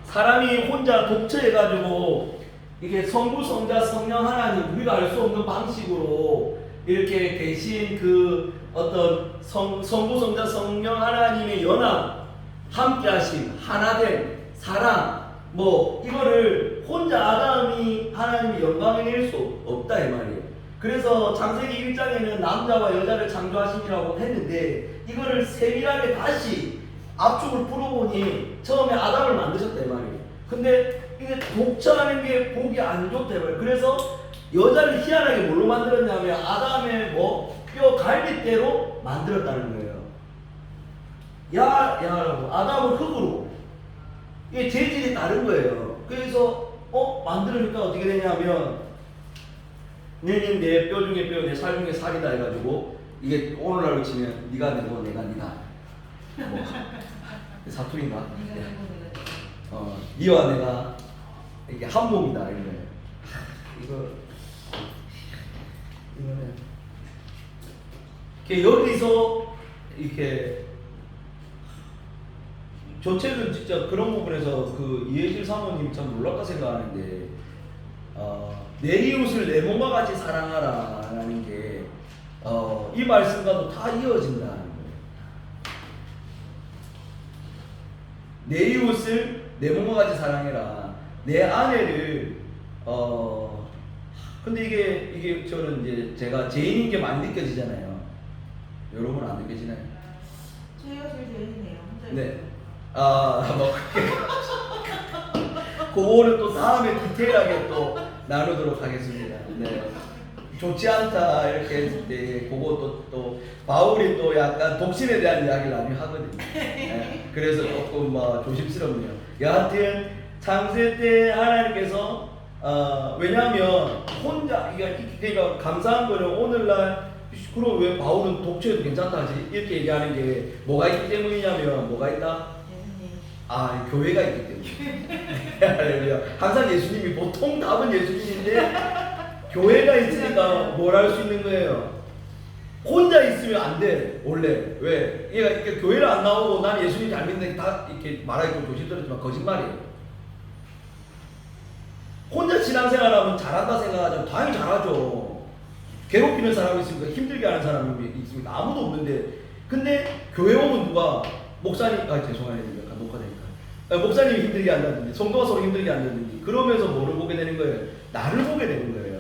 사람이 혼자 독처해가지고 이게 성부, 성자, 성령 하나님 우리가 알 수 없는 방식으로 이렇게 계신 그 어떤 성부, 성자, 성령 하나님의 연합, 함께하심, 하나됨, 사랑, 뭐 이거를 혼자 아담이 하나님의 영광을 낼 수 없다 이 말이에요. 그래서 창세기 1장에는 남자와 여자를 창조하심이라고 했는데 이거를 세밀하게 다시 압축을 풀어보니 처음에 아담을 만드셨다 이 말이에요. 근데 이게 독처하는 게 보기 안 좋다 이 말이에요. 그래서 여자를 희한하게 뭘로 만들었냐면 아담의 뼈 갈비대로 만들었다는 거예요. 야라고 아담은 흙으로. 이게 재질이 다른 거예요. 그래서 만들으니까 어떻게 되냐면 너는 내 뼈 중에 뼈, 내 살 중에 살이다 해가지고 이게 오늘날로 치면 네가 내고 내가 네가 뭐 사투리인가? 네와 내가 이게 한 몸이다 이거는 여기서 이렇게 저 책은 진짜 그런 부분에서 그 이해실 사모님 참 놀랍다 생각하는데 내 이웃을 내 몸과 같이 사랑하라라는 게 이 말씀과도 다 이어진다는 거예요. 내 이웃을 내 몸과 같이 사랑해라. 내 아내를 근데 이게 저는 이제 제가 죄인인 게 많이 느껴지잖아요. 여러분 안 느껴지나요? 저희가 제일 죄인이네요. 네. 뭐 그거는 또 다음에 디테일하게 또 나누도록 하겠습니다. 네. 좋지 않다 이렇게 했을 때 그것도 또 바울이 또 약간 독신에 대한 이야기를 많이 하거든요. 네. 그래서 조금 조심스럽네요. 여하튼 창세 때 하나님께서 왜냐하면 혼자 그러니까 감사한 거는 오늘날 그럼 왜 바울은 독처해도 괜찮다 하지 이렇게 얘기하는 게 뭐가 있기 때문이냐면 뭐가 있다? 교회가 있기 때문에. 항상 예수님이 보통 답은 예수님인데 교회가 있으니까 뭘 할 수 있는 거예요. 혼자 있으면 안 돼. 원래 왜? 얘가 교회를 안 나오고 난 예수님 잘 믿는 다 이렇게 말하기도 조심스럽지만 거짓말이에요. 혼자 신앙생활하면 잘한다 생각하자면 당연히 잘하죠. 괴롭히는 사람이 있습니까? 힘들게 하는 사람이 있습니까? 아무도 없는데. 근데 교회 오면 누가 목사님 죄송해요. 녹화되니까. 목사님이 힘들게 한다든지 성도가 서로 힘들게 한다든지 그러면서 뭐를 보게 되는 거예요? 나를 보게 되는 거예요.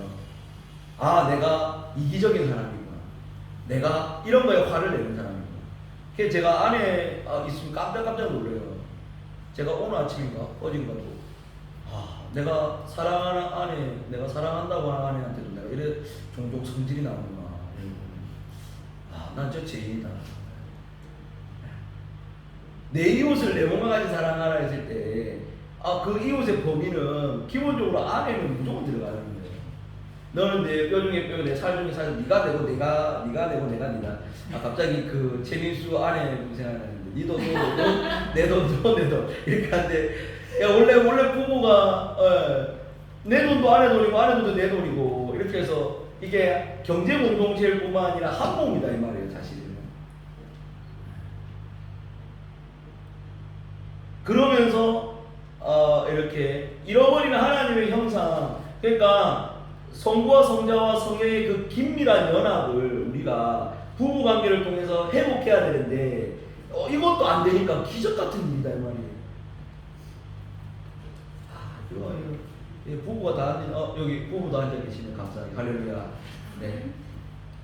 내가 이기적인 사람이구나. 내가 이런 거에 화를 내는 사람이구나. 그래서 제가 안에 있으면 깜짝 놀래요. 제가 오늘 아침인가 어젠가도 내가 사랑하는 아내, 내가 사랑한다고 하는 아내한테도 내가 이래 종종 성질이 나오구나. 난 저 죄인이다. 내 이웃을 내 몸과 같이 사랑하라 했을 때, 그 이웃의 범위는 기본적으로 아내는 무조건 들어가는 거예요. 너는 내 뼈 중에 뼈, 내 살 중에 살, 네가 되고 네가 되고 내가 네다. 갑자기 그 최민수 아내 생각나는데, 니도 내 돈 이렇게 하는데, 원래 부부가 내 돈도 아내 돈이고 아내 돈도 내 돈이고 이렇게 해서 이게 경제 공동체일 뿐만 아니라 한 몸이다 이 말이에요 사실은. 그러면서 이렇게 잃어버리는 하나님의 형상, 그러니까 성부와 성자와 성령의 그 긴밀한 연합을 우리가 부부관계를 통해서 회복해야 되는데 이것도 안 되니까 기적 같은 일이다 이 말이에요. 부부가 다 앉아, 여기 부부도 앉아 계시면 감사하게 할렐루야. 네.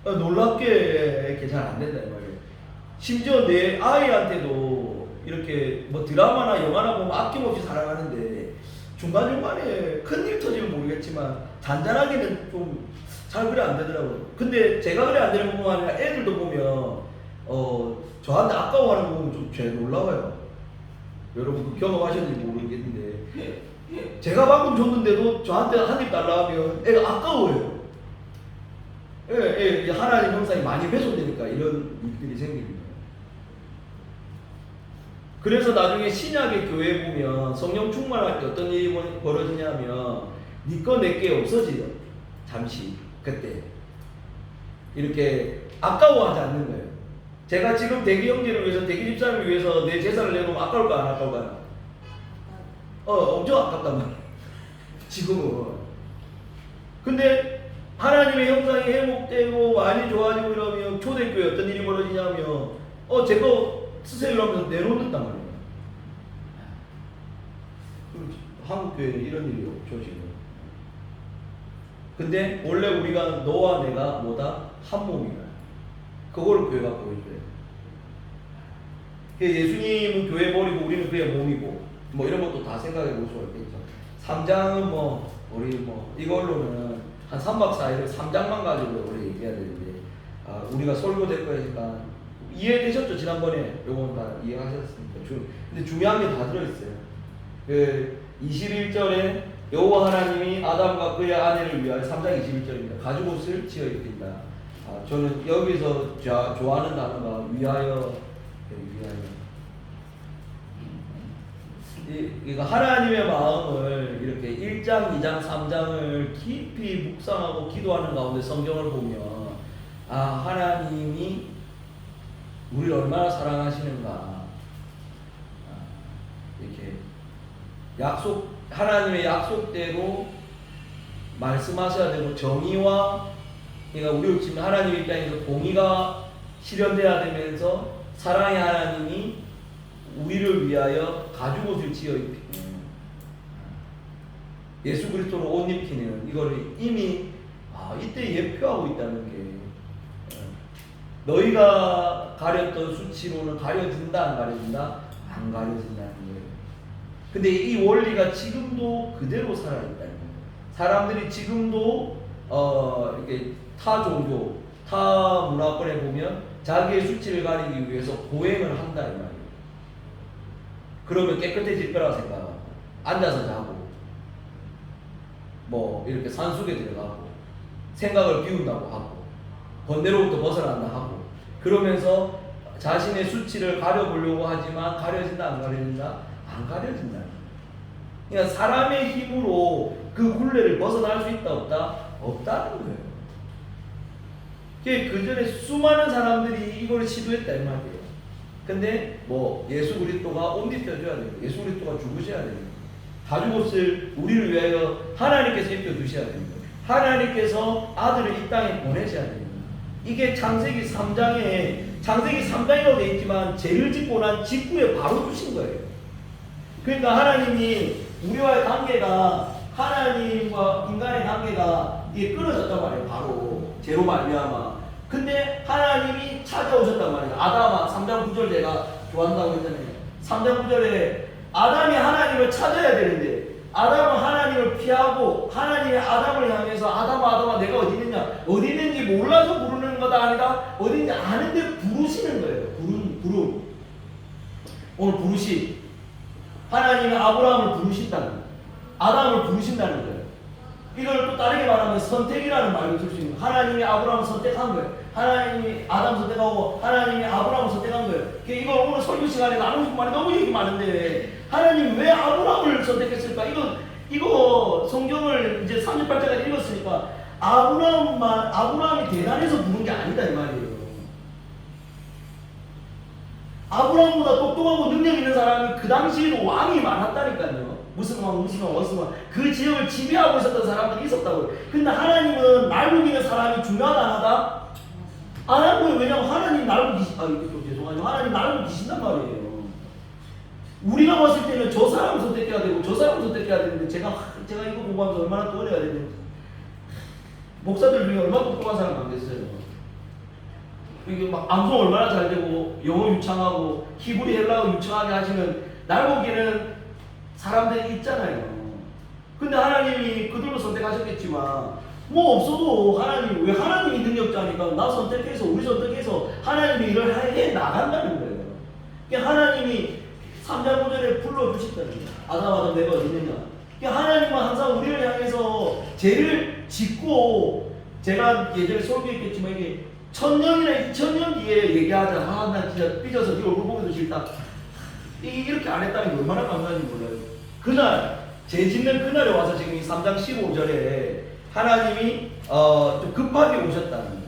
놀랍게 이렇게 잘 안 된다 이 말이에요. 심지어 내 아이한테도 이렇게 드라마나 영화나 보면 아낌없이 사랑하는데 중간중간에 큰일 터지면 모르겠지만 잔잔하게는 좀 잘 그래 안 되더라고요. 근데 제가 그래 안 되는 뿐만 아니라 애들도 보면 저한테 아까워하는 거 보면 좀 제일 놀라워요. 여러분 경험하셨는지 모르겠는데 제가 방금 줬는데도 저한테 한 입 달라 하면 애가 아까워요. 하나님 형상이 많이 훼손되니까 이런 일들이 생기는 거예요. 그래서 나중에 신약의 교회에 보면 성령 충만할 때 어떤 일이 벌어지냐면 네 거 내 게 없어져요. 잠시 그때 이렇게 아까워하지 않는 거예요. 제가 지금 대기 형제를 위해서, 대기 집사를 위해서 내 재산을 내놓으면 아까울까 안 아까울까요? 엄청 아깝단 말이에요. 지금은. 근데 하나님의 형상이 회복되고 많이 좋아지고 이러면 초대교회 어떤 일이 벌어지냐면 제거 쓰세요 하면서 내놓는단 말이에요. 한국 교회는 이런 일이 없죠 지금. 근데 원래 우리가 너와 내가 뭐다? 한 몸이다. 그거를 교회가 보여줘요. 예수님은 교회 버리고 우리는 그의 몸이고 뭐 이런 것도 다 생각해 볼 수가 있겠죠. 3장은 우리 이걸로는 한 3박 4일을 3장만 가지고 우리 얘기해야 되는데 우리가 설교될 거니까 이해되셨죠? 지난번에 요건 다 이해하셨습니까? 근데 중요한 게 다 들어있어요. 그 21절에 여호와 하나님이 아담과 그의 아내를 위하여 3장 21절입니다. 가죽옷을 지어 입힌다. 저는 여기서 좋아하는 단어가 위하여. 이거 하나님의 마음을 이렇게 1장, 2장, 3장을 깊이 묵상하고 기도하는 가운데 성경을 보면 하나님이 우리를 얼마나 사랑하시는가 이렇게 하나님의 약속대로 말씀하셔야 되고 정의와 그러니까 우리 지금 하나님 입장에서 공의가 실현돼야 되면서 사랑의 하나님이 우리를 위하여 가죽옷을 지어 입히는 예수 그리스도로 옷 입히는 이거를 이미 이때 예표하고 있다는 게 너희가 가렸던 수치로는 가려진다 안 가려진다? 안 가려진다는 거예요. 근데 이 원리가 지금도 그대로 살아있다는 거예요. 사람들이 지금도 이렇게 타 종교, 타 문화권에 보면 자기의 수치를 가리기 위해서 고행을 한다 이 말이에요. 그러면 깨끗해질 거라고 생각하고 앉아서 자고 이렇게 산속에 들어가고 생각을 비운다고 하고 번뇌로부터 벗어난다 하고 그러면서 자신의 수치를 가려보려고 하지만 가려진다 안 가려진다? 안 가려진다. 그러니까 사람의 힘으로 그 굴레를 벗어날 수 있다 없다? 없다는 거예요. 그 전에 수많은 사람들이 이걸 시도했다 이 말이에요. 근데 예수 그리스도가 옷 입혀줘야 돼요. 예수 그리스도가 죽으셔야 돼요. 가죽옷을 우리를 위하여 하나님께서 입혀주셔야 됩니다. 하나님께서 아들을 이 땅에 보내셔야 됩니다. 이게 창세기 3장이라고 되어 있지만 죄를 짓고 난 직후에 바로 주신 거예요. 그러니까 하나님이 우리와의 관계가 하나님과 인간의 관계가 이게 끊어졌단 말이에요. 바로 죄로 말미암아. 근데 하나님이 찾아오셨단 말이에요. 아담아 3장 9절 제가 좋아한다고 했잖아요. 3장 9절에 아담이 하나님을 찾아야 되는데 아담은 하나님을 피하고 하나님의 아담을 향해서 아담아 내가 어디 있느냐 어디 있는지 몰라서 부르는 거다 아니다 어디 있는지 아는데 부르시는 거예요. 부름 오늘 부르시 하나님이 아브라함을 부르신다는 거예요. 아담을 부르신다는 거예요. 이걸 또 다르게 말하면 선택이라는 말을 쓸 수 있는 거예요. 하나님이 아브라함을 선택한 거예요. 하나님이 아담 선택하고 하나님이 아브라함을 선택한 거예요. 이걸 오늘 설교 시간에 나누고 싶은 말이 너무 얘기 많은데 하나님이 왜 아브라함을 선택했을까? 이거 성경을 이제 38장까지 읽었으니까 아브라함이 대단해서 부른 게 아니다 이 말이에요. 아브라함보다 똑똑하고 능력 있는 사람이 그 당시에도 왕이 많았다니까요. 무슨 왕 그 지역을 지배하고 있었던 사람들이 있었다고요. 근데 하나님은 날고 있는 사람이 중요하다 안 하다? 안 한 거예요. 왜냐면 하나님 날고 죄송하지만 하나님 날고 계신단 말이에요. 우리가 봤을 때는 저 사람을 선택해야 되고 저 사람을 선택해야 되는데 제가 이거 공부하면서 얼마나 또 어려야 되는지 목사들 중에 얼마나 똑똑한 사람 안 됐어요. 이게 막 암송 얼마나 잘 되고 영어 유창하고 히브리 헬라어 유창하게 하시는 날고 계는 사람들이 있잖아요. 근데 하나님이 그들로 선택하셨겠지만 없어도 왜 하나님이 능력자니까 우리 선택해서 하나님이 일을 해 나간다는 거예요. 그러니까 하나님이 3장 9절에 불러주셨다는 거예요. 아담 내가 어디 있느냐. 그러니까 하나님은 항상 우리를 향해서 죄를 짓고 제가 예전에 설교했겠지만 이게 1000년이나 2000년 뒤에 얘기하자. 나 진짜 삐져서 네 얼굴 보기도 싫다. 이렇게 안 했다는 게 얼마나 감사한지 몰라요. 그날 죄 짓는 그날에 와서 지금 이 3장 15절에 하나님이 좀 급하게 오셨다는 거예요.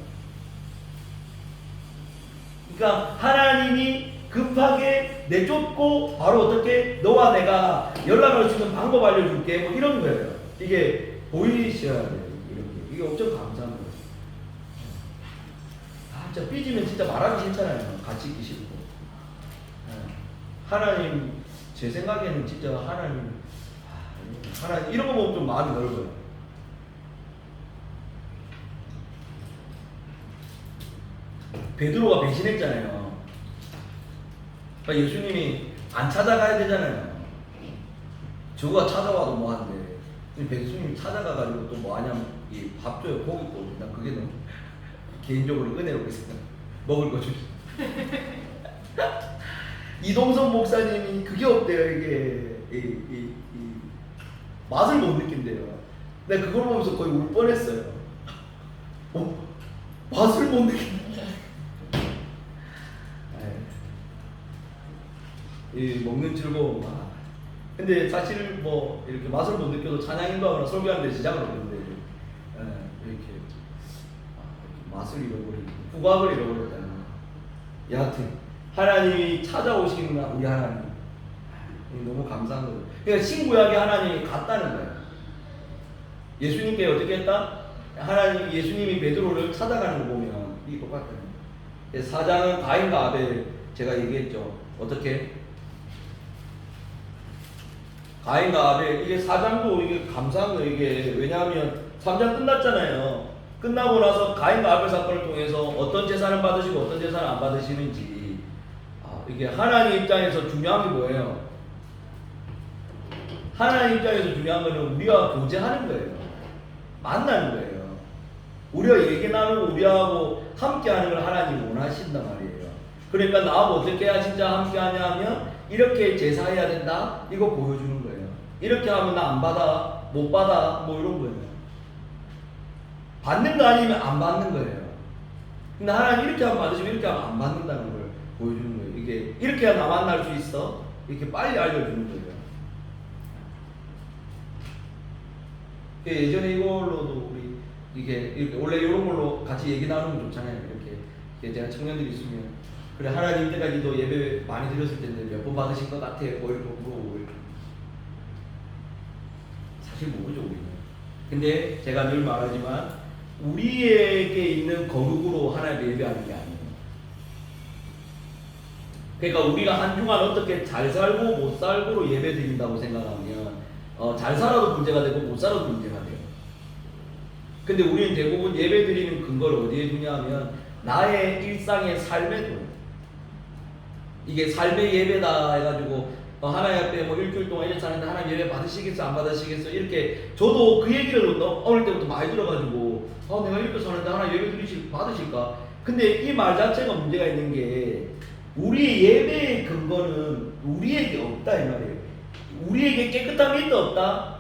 그러니까 하나님이 급하게 내쫓고 바로 어떻게 너와 내가 연락할 수 있는 방법 알려줄게 뭐 이런 거예요. 이게 보이셔야 돼요. 이게 엄청 감사한 거예요. 아, 진짜 삐지면 진짜 말하기 싫잖아요. 같이 있기 싫고. 하나님 제 생각에는 진짜 하나님 이런 거 보면 좀 마음이 넓어요. 베드로가 배신했잖아요. 그러니까 예수님이 안 찾아가야 되잖아요. 저가 찾아와도 뭐한데 예수님이 찾아가가지고 또 뭐하냐면 이 밥 줘요, 고기 구워. 난 그게 너무 개인적으로 은혜롭게 생각. 먹을 거 주시. 이동선 목사님이 그게 없대요. 이게 맛을 못 느낀대요. 내가 그걸 보면서 거의 울 뻔했어요. 맛을 못 느낀다. 이 먹는 즐거움. 근데 사실 뭐 이렇게 맛을 못 느껴도 찬양 인도하거나 설교하는 데 지장은 없는데 이렇게 맛을 잃어버리고 후각을 잃어버렸다는 거. 여하튼 하나님이 찾아오시는 우리 하나님 너무 감사한 거예요. 그러니까 신구약에 하나님이 갔다는 거예요. 예수님께 어떻게 했다? 예수님이 베드로를 찾아가는 거 보면 이게 똑같아요. 사장은 가인과 아벨 제가 얘기했죠. 어떻게? 가인과 아벨 이게 사장도 이게 감사한 거예요. 이게 왜냐하면 3장 끝났잖아요. 끝나고 나서 가인과 아벨 사건을 통해서 어떤 제사를 받으시고 어떤 제사를 안 받으시는지 이게 하나님 입장에서 중요한 게 뭐예요? 하나님 입장에서 중요한 거는 우리가 교제하는 거예요. 만나는 거예요. 우리가 얘기 나누고 우리하고 함께하는 걸 하나님이 원하신단 말이에요. 그러니까 나하고 어떻게 해야 진짜 함께하냐 하면 이렇게 제사해야 된다 이거 보여주는 거예요. 이렇게 하면 나 안 받아 못 받아 뭐 이런 거예요. 받는 거 아니면 안 받는 거예요. 근데 하나님 이렇게 하면 받으시면 이렇게 하면 안 받는다는 걸 보여주는 거예요. 이게 이렇게 해야 나 만날 수 있어 이렇게 빨리 알려주는 거예요. 예전에 이걸로도 우리 이게 원래 이런 걸로 같이 얘기 나누면 좋잖아요. 이렇게 제가 청년들이 있으면 그래 하나님 때까지도 예배 많이 드렸을 텐데 몇 번 받으신 것 같아 뭐 이렇게 물어보고 이렇게. 사실 모르죠 우리는. 근데 제가 늘 말하지만 우리에게 있는 거룩으로 하나님 예배하는 게 아니에요. 그러니까 우리가 한 주간 어떻게 잘 살고 못 살고로 예배 드린다고 생각하면 잘 살아도 문제가 되고 못 살아도 문제가 돼요. 근데 우리는 대부분 예배 드리는 근거를 어디에 두냐 하면 나의 일상의 삶에 둬요. 이게 삶의 예배다 해가지고 하나님 앞에 뭐 일주일 동안 이렇게 사는데 하나님 예배 받으시겠어 안 받으시겠어 이렇게 저도 그 얘기를 어릴 때부터 많이 들어가지고 내가 이렇게 사는데 하나님 예배 받으실까? 근데 이 말 자체가 문제가 있는 게 우리 예배의 근거는 우리에게 없다 이 말이에요. 우리에게 깨끗함이 있다 없다?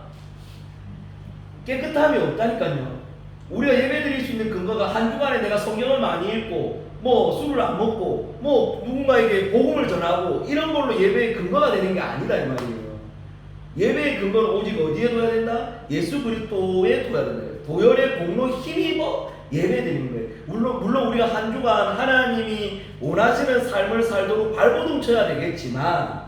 깨끗함이 없다니까요. 우리가 예배 드릴 수 있는 근거가 한 주간에 내가 성경을 많이 읽고 뭐 술을 안 먹고 뭐 누군가에게 복음을 전하고 이런 걸로 예배의 근거가 되는 게 아니다 이 말이에요. 예배의 근거는 오직 어디에 둬야 된다? 예수 그리스도에 둬야 된다. 도열의 공로 힘입어 예배 드리는 거예요. 물론 우리가 한 주간 하나님이 원하시는 삶을 살도록 발버둥 쳐야 되겠지만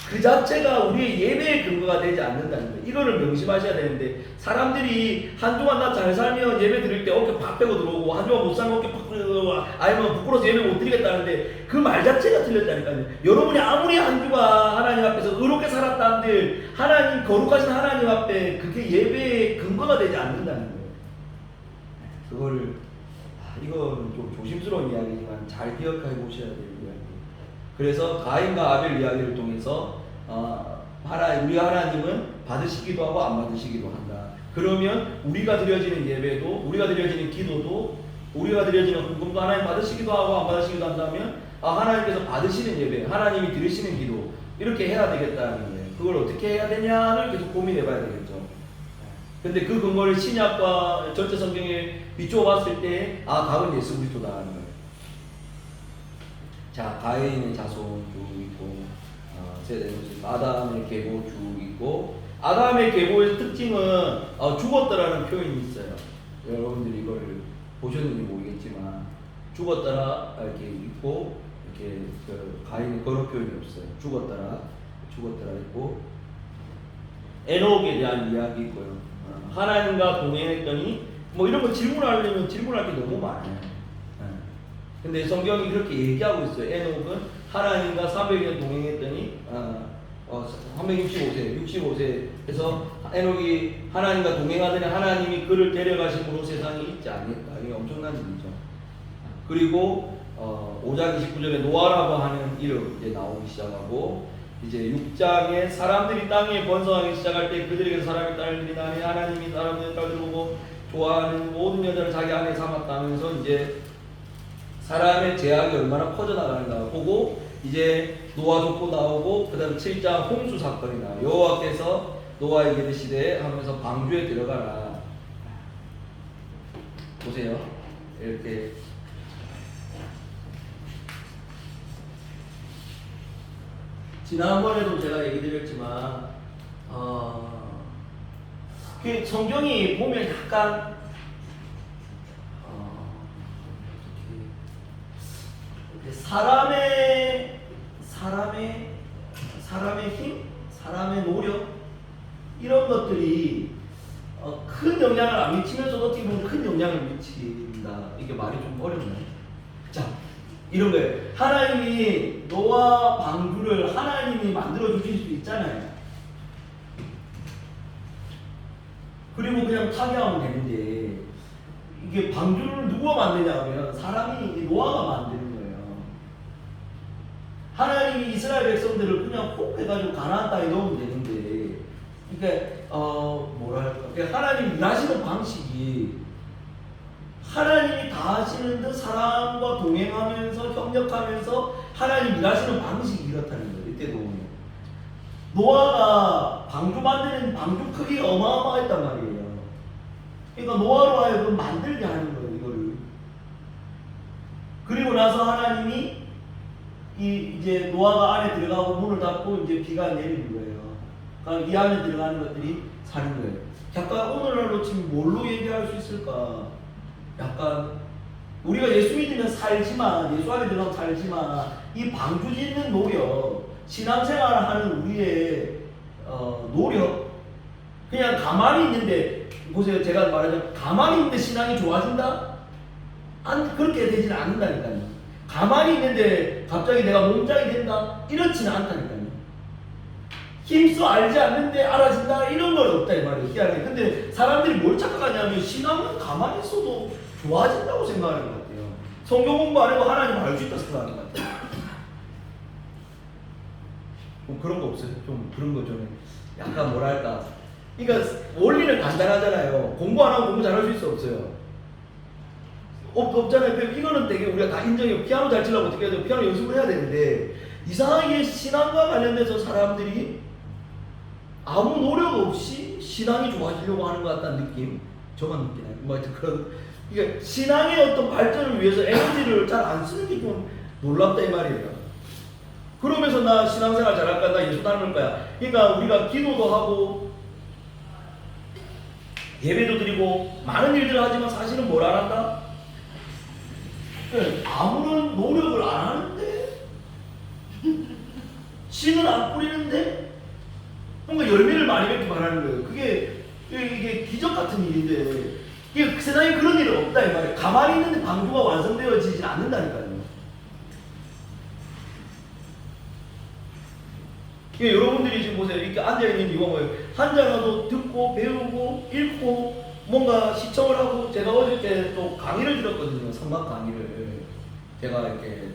그 자체가 우리의 예배의 근거가 되지 않는다는 거예요. 이거를 명심하셔야 되는데 사람들이 한 주간 나 잘 살면 예배 드릴 때 어깨 팍 빼고 들어오고 한 주간 못 살면 어깨 팍 빼고 들어오고 아니면 부끄러워서 예배 못 드리겠다는데 그 말 자체가 틀렸다니까요. 여러분이 아무리 한 주간 하나님 앞에서 의롭게 살았다 한들 하나님 거룩하신 하나님 앞에 그게 예배의 근거가 되지 않는다는 거예요. 그거를 이거는 좀 조심스러운 이야기지만 잘 기억해 보셔야 돼요. 그래서 가인과 아벨 이야기를 통해서 우리 하나님은 받으시기도 하고 안 받으시기도 한다. 그러면 우리가 드려지는 예배도 우리가 드려지는 기도도 우리가 드려지는 헌금도 하나님 받으시기도 하고 안 받으시기도 한다면 하나님께서 받으시는 예배 하나님이 들으시는 기도 이렇게 해야 되겠다는 거예요. 그걸 어떻게 해야 되냐를 계속 고민해 봐야 되겠죠. 근데 그 근거를 신약과 전체 성경에 비추어 봤을 때 답은 예수 그리스도다라는 거예요. 자, 가인의 자손 쭉 있고 아담의 계보 쭉 있고 아담의 계보의 특징은 죽었다라는 표현이 있어요. 여러분들이 이걸 보셨는지 모르겠지만 죽었더라 이렇게 있고 이렇게 그 가인의 그런 표현이 없어요. 죽었더라 있고 에녹에 대한 이야기 있고요. 하나님과 동행했더니 뭐 이런 거 질문하려면 질문할 게 너무 많아요. 근데 성경이 그렇게 얘기하고 있어요. 에녹은 하나님과 300년 동행했더니 365세에서 에녹이 하나님과 동행하더니 하나님이 그를 데려가심으로 세상에 있지 않겠다. 이게 엄청난 일이죠. 그리고 5장 29절에 노아라고 하는 이름 이제 나오기 시작하고 이제 6장에 사람들이 땅에 번성하기 시작할 때 그들에게 사람의 딸들이 나니 하나님이 사람의 딸들을 보고 좋아하는 모든 여자를 자기 안에 삼았다면서 이제 사람의 제약이 얼마나 퍼져나가는가 보고 이제 노아 족보 나오고 그 다음에 7장 홍수 사건이 나와요. 여호와께서 노아에게 이르시되 하면서 방주에 들어가라. 보세요. 이렇게 지난번에도 제가 얘기 드렸지만 그 성경이 보면 약간 사람의 힘, 사람의 노력 이런 것들이 큰 영향을 안 미치면서도 어떻게 보면 큰 영향을 미친다. 이게 말이 좀 어렵네. 자, 이런 거예요. 하나님이 노아 방주를 하나님이 만들어 주실 수 있잖아요. 그리고 그냥 타개하면 되는데 이게 방주를 누가 만드냐 하면 사람이 노아가 만드는 거예요. 하나님이 이스라엘 백성들을 그냥 콕 해가지고 가나안 땅에 넣으면 되는데 그러니까 뭐랄까 그러니까 하나님 일하시는 방식이 하나님이 다 하시는 듯 사람과 동행하면서 협력하면서 하나님 일하시는 방식이 이렇다는 거예요. 이때도 보면 노아가 방주 만드는 방주 크기가 어마어마했단 말이에요. 그러니까 노아로 하여금 만들게 하는 거예요. 이거를. 그리고 나서 하나님이 이제 노아가 안에 들어가고 문을 닫고 이제 비가 내리는 거예요. 그러니까 이 안에 들어가는 것들이 사는 거예요. 약간 오늘날로 지금 뭘로 얘기할 수 있을까? 약간 우리가 예수 믿으면 살지만 예수 안에 들어가면 살지만 이 방주 짓는 노력, 신앙생활을 하는 우리의 노력 그냥 가만히 있는데 보세요. 제가 말하자면 가만히 있는데 신앙이 좋아진다? 그렇게 되지는 않는다니까요. 가만히 있는데 갑자기 내가 몸짱이 된다? 이렇지는 않다니까요. 힘써 알지 않는데 알아진다? 이런 건 없다 이 말이에요. 희한해. 근데 사람들이 뭘 착각하냐면 신앙은 가만히 있어도 좋아진다고 생각하는 것 같아요. 성경 공부 안 해도 하나님 알 수 있다 생각하는 것 같아요. 뭐 그런 거 없어요? 좀 그런 거 좀 약간 뭐랄까. 그러니까 원리는 간단하잖아요. 공부 안 하고 공부 잘할 수 있어 없어요? 없잖아요. 이거는 되게 우리가 다 인정해요. 피아노 잘 치려면 어떻게 해야 돼요? 피아노 연습을 해야 되는데 이상하게 신앙과 관련돼서 사람들이 아무 노력 없이 신앙이 좋아지려고 하는 것 같다는 느낌 저만 느끼나요? 뭐 하여튼 그런 그러니까 신앙의 어떤 발전을 위해서 에너지를 잘 안 쓰는 게 좀 놀랍다 이 말이에요. 그러면서 나 신앙생활 잘할 거야, 나 예수 닮을 거야. 그러니까 우리가 기도도 하고 예배도 드리고 많은 일들을 하지만 사실은 뭘 안 한다? 아무런 노력을 안 하는데 씨는 안 뿌리는데 뭔가 열매를 많이 맺기 바라는 거예요. 이게 기적 같은 일인데 이게 세상에 그런 일은 없다 이 말이에요. 가만히 있는데 방주가 완성되어지지 않는다니까요. 여러분들이 지금 보세요. 이렇게 앉아있는 이유가 뭐예요? 한자라도 듣고 배우고 읽고 뭔가 시청을 하고 제가 어저께 또 강의를 들었거든요. 선박 강의를. 제가 이렇게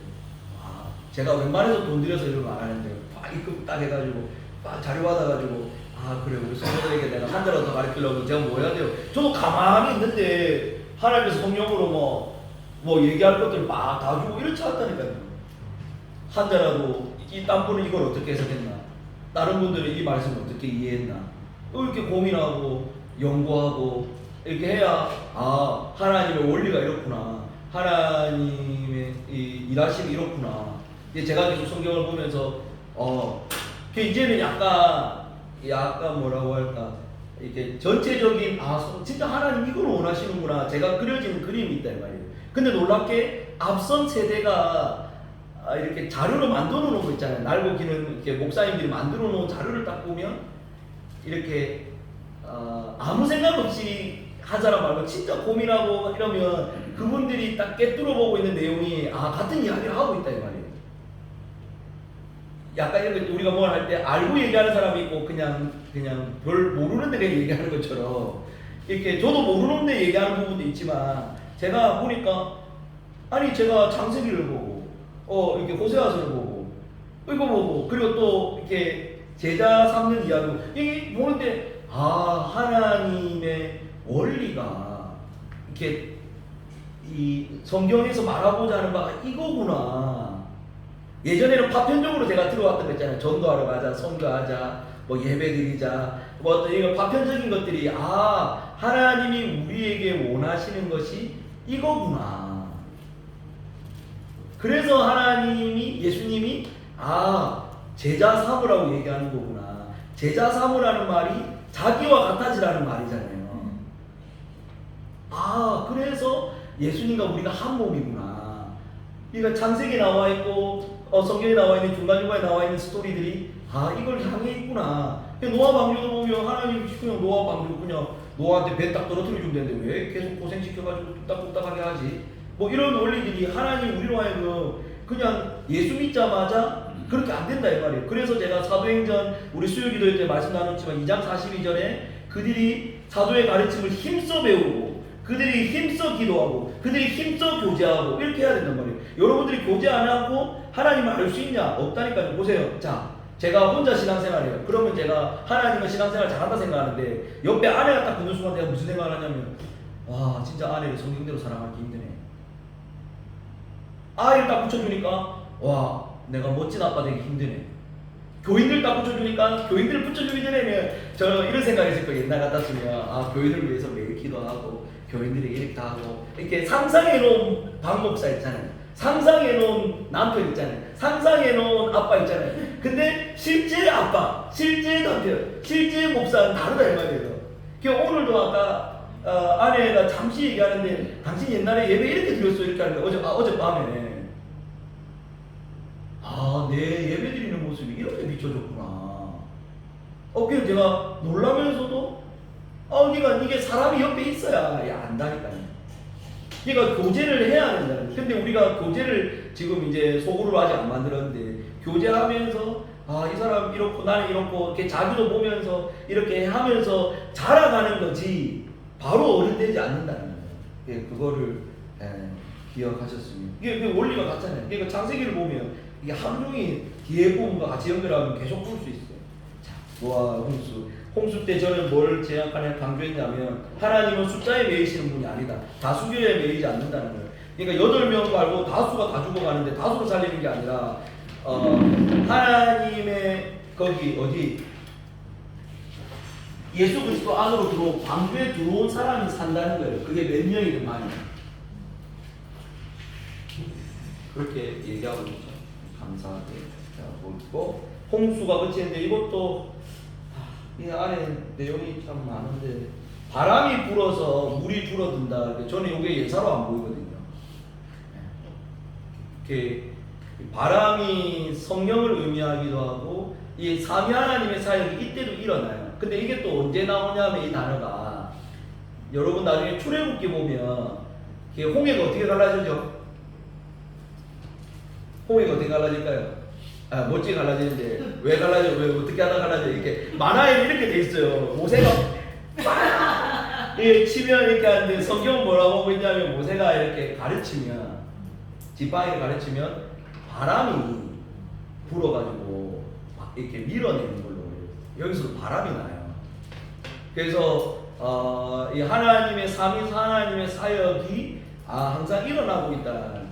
제가 웬만해서 돈 들여서 이런 거 안 하는데 입금 딱 해가지고 자료 받아가지고 그래 우리 성도들에게 내가 한자라도 가르치려고 제가 뭐 해야 돼요? 저도 가만히 있는데 하나님께서 성령으로 뭐 얘기할 것들 막 다 주고 이렇지 않다니까요. 한자라도 이 딴 분은 이걸 어떻게 해석했나? 다른 분들은 이 말씀을 어떻게 이해했나? 이렇게 고민하고 연구하고 이렇게 해야 하나님의 원리가 이렇구나. 하나님의 이 일하심이 이렇구나. 제가 계속 성경을 보면서 이제는 약간 뭐라고 할까 이렇게 전체적인 진짜 하나님 이걸 원하시는구나 제가 그려지는 그림이 있다 이 말이에요. 근데 놀랍게 앞선 세대가 이렇게 자료로 만들어 놓은 거 있잖아요. 날고 기는 이렇게 목사님들이 만들어 놓은 자료를 딱 보면 이렇게 아무 생각 없이 한 사람 말고 진짜 고민하고 이러면 그분들이 딱 깨뚫어 보고 있는 내용이 같은 이야기를 하고 있다 이 말이에요. 약간 이렇게 우리가 뭘 할 때 알고 얘기하는 사람이 있고 그냥 별 모르는데 그냥 얘기하는 것처럼 이렇게 저도 모르는데 얘기하는 부분도 있지만 제가 보니까 제가 창세기를 보고 이렇게 호세아서를 보고 이거 보고 그리고 또 이렇게 제자 삼는 이야기 이게 보는데 하나님의 원리가 이렇게 이 성경에서 말하고자 하는 바가 이거구나. 예전에는 파편적으로 제가 들어왔던 거 있잖아요. 전도하러 가자, 선교하자, 뭐 예배드리자, 뭐 어떤 이런 파편적인 것들이 하나님이 우리에게 원하시는 것이 이거구나. 그래서 하나님이 예수님이 제자 삼으라고 얘기하는 거구나. 제자 삼으라는 말이 자기와 같아지라는 말이잖아요. 그래서 예수님과 우리가 한 몸이구나. 그러니까 창세기에 나와 있고 성경에 나와 있는 중간중간에 나와 있는 스토리들이 이걸 향해 있구나. 노아 방주도 보면 하나님 그냥 노아 방주 그냥 노아한테 배 딱 떨어뜨려 주면 되는데 왜 계속 고생시켜가지고 뚝딱뚝딱하게 하지? 뭐 이런 원리들이 하나님 우리로 하여금 그냥 예수 믿자마자 그렇게 안 된다 이 말이에요. 그래서 제가 사도행전 우리 수요기도 때 말씀 나눴지만 2장 42절에 그들이 사도의 가르침을 힘써 배우고 그들이 힘써 기도하고 그들이 힘써 교제하고 이렇게 해야 된단 말이에요. 여러분들이 교제 안 하고 하나님을 알 수 있냐? 없다니까요. 보세요. 자, 제가 혼자 신앙생활해요. 그러면 제가 하나님은 신앙생활 잘한다 생각하는데 옆에 아내가 딱 보는 순간 내가 무슨 생각을 하냐면 진짜 아내를 성경대로 사랑하기 힘드네. 아이를 딱 붙여주니까 내가 멋진 아빠 되기 힘드네. 교인들 딱 붙여주니까 교인들을 붙여주기 전에는 저는 이런 생각했을 거예요. 옛날 같았으면 교인을 위해서 매일 기도하고 교인들에게 이렇게 다 하고 이렇게 상상해놓은 방목사 있잖아요. 상상해놓은 남편 있잖아요. 상상해놓은 아빠 있잖아요. 근데 실제 아빠, 실제 남편, 실제 목사는 다르다 이 말이에요. 오늘도 아까 아내가 잠시 얘기하는데 당신 옛날에 예배 이렇게 드렸어 이렇게 하는데 어젯밤에 내 예배 드리는 모습이 이렇게 비춰졌구나. 그래서 제가 놀라면서도 그러니까 이게 사람이 옆에 있어야 안다니까요. 그러니까 교제를 해야 된다는 거예요. 근데 우리가 교제를 지금 이제 속으로 아직 안 만들었는데 교제하면서 이 사람 이렇고 나는 이렇고 이렇게 자기도 보면서 이렇게 하면서 자라가는 거지 바로 어른되지 않는다는 거예요. 그거를 기억하셨으면 이게 그 원리가 같잖아요. 그러니까 창세기를 보면 이게 하루 종일 뒤에 부분과 같이 연결하면 계속 볼 수 있어요. 자, 노아, 홍수 때 저는 뭘 강조했냐면 하나님은 숫자에 매이시는 분이 아니다. 다수결에 매이지 않는다는 거예요. 그러니까 8명 말고 다수가 다 죽어가는데 다수를 살리는 게 아니라 하나님의 거기 예수 그리스도 안으로 방주에 들어온 사람이 산다는 거예요. 그게 몇 명이든 많이 그렇게 얘기하고 있죠. 감사하게 하고 있고 홍수가 그치는데 이것도 이 안에 내용이 참 많은데 바람이 불어서 물이 줄어든다. 저는 이게 예사로 안 보이거든요. 이렇게 바람이 성령을 의미하기도 하고 이 삼위 하나님의 사역이 이때도 일어나요. 근데 이게 또 언제 나오냐면 이 단어가 여러분 나중에 출애굽기 보면 이게 홍해가 어떻게 갈라지죠? 홍해가 어떻게 갈라질까요? 멋지게 갈라지는데 왜 갈라져? 왜 어떻게 하다 갈라져? 이렇게 만화에 이렇게 돼 있어요. 모세가 예, 치면 이렇게 하는데 성경은 뭐라고 하고 있냐면 모세가 이렇게 가르치면 지팡이를 가르치면 바람이 불어가지고 이렇게 밀어내는 걸로 여기서 바람이 나요. 그래서 이 하나님의 삼위일체 하나님의 사역이 항상 일어나고 있다는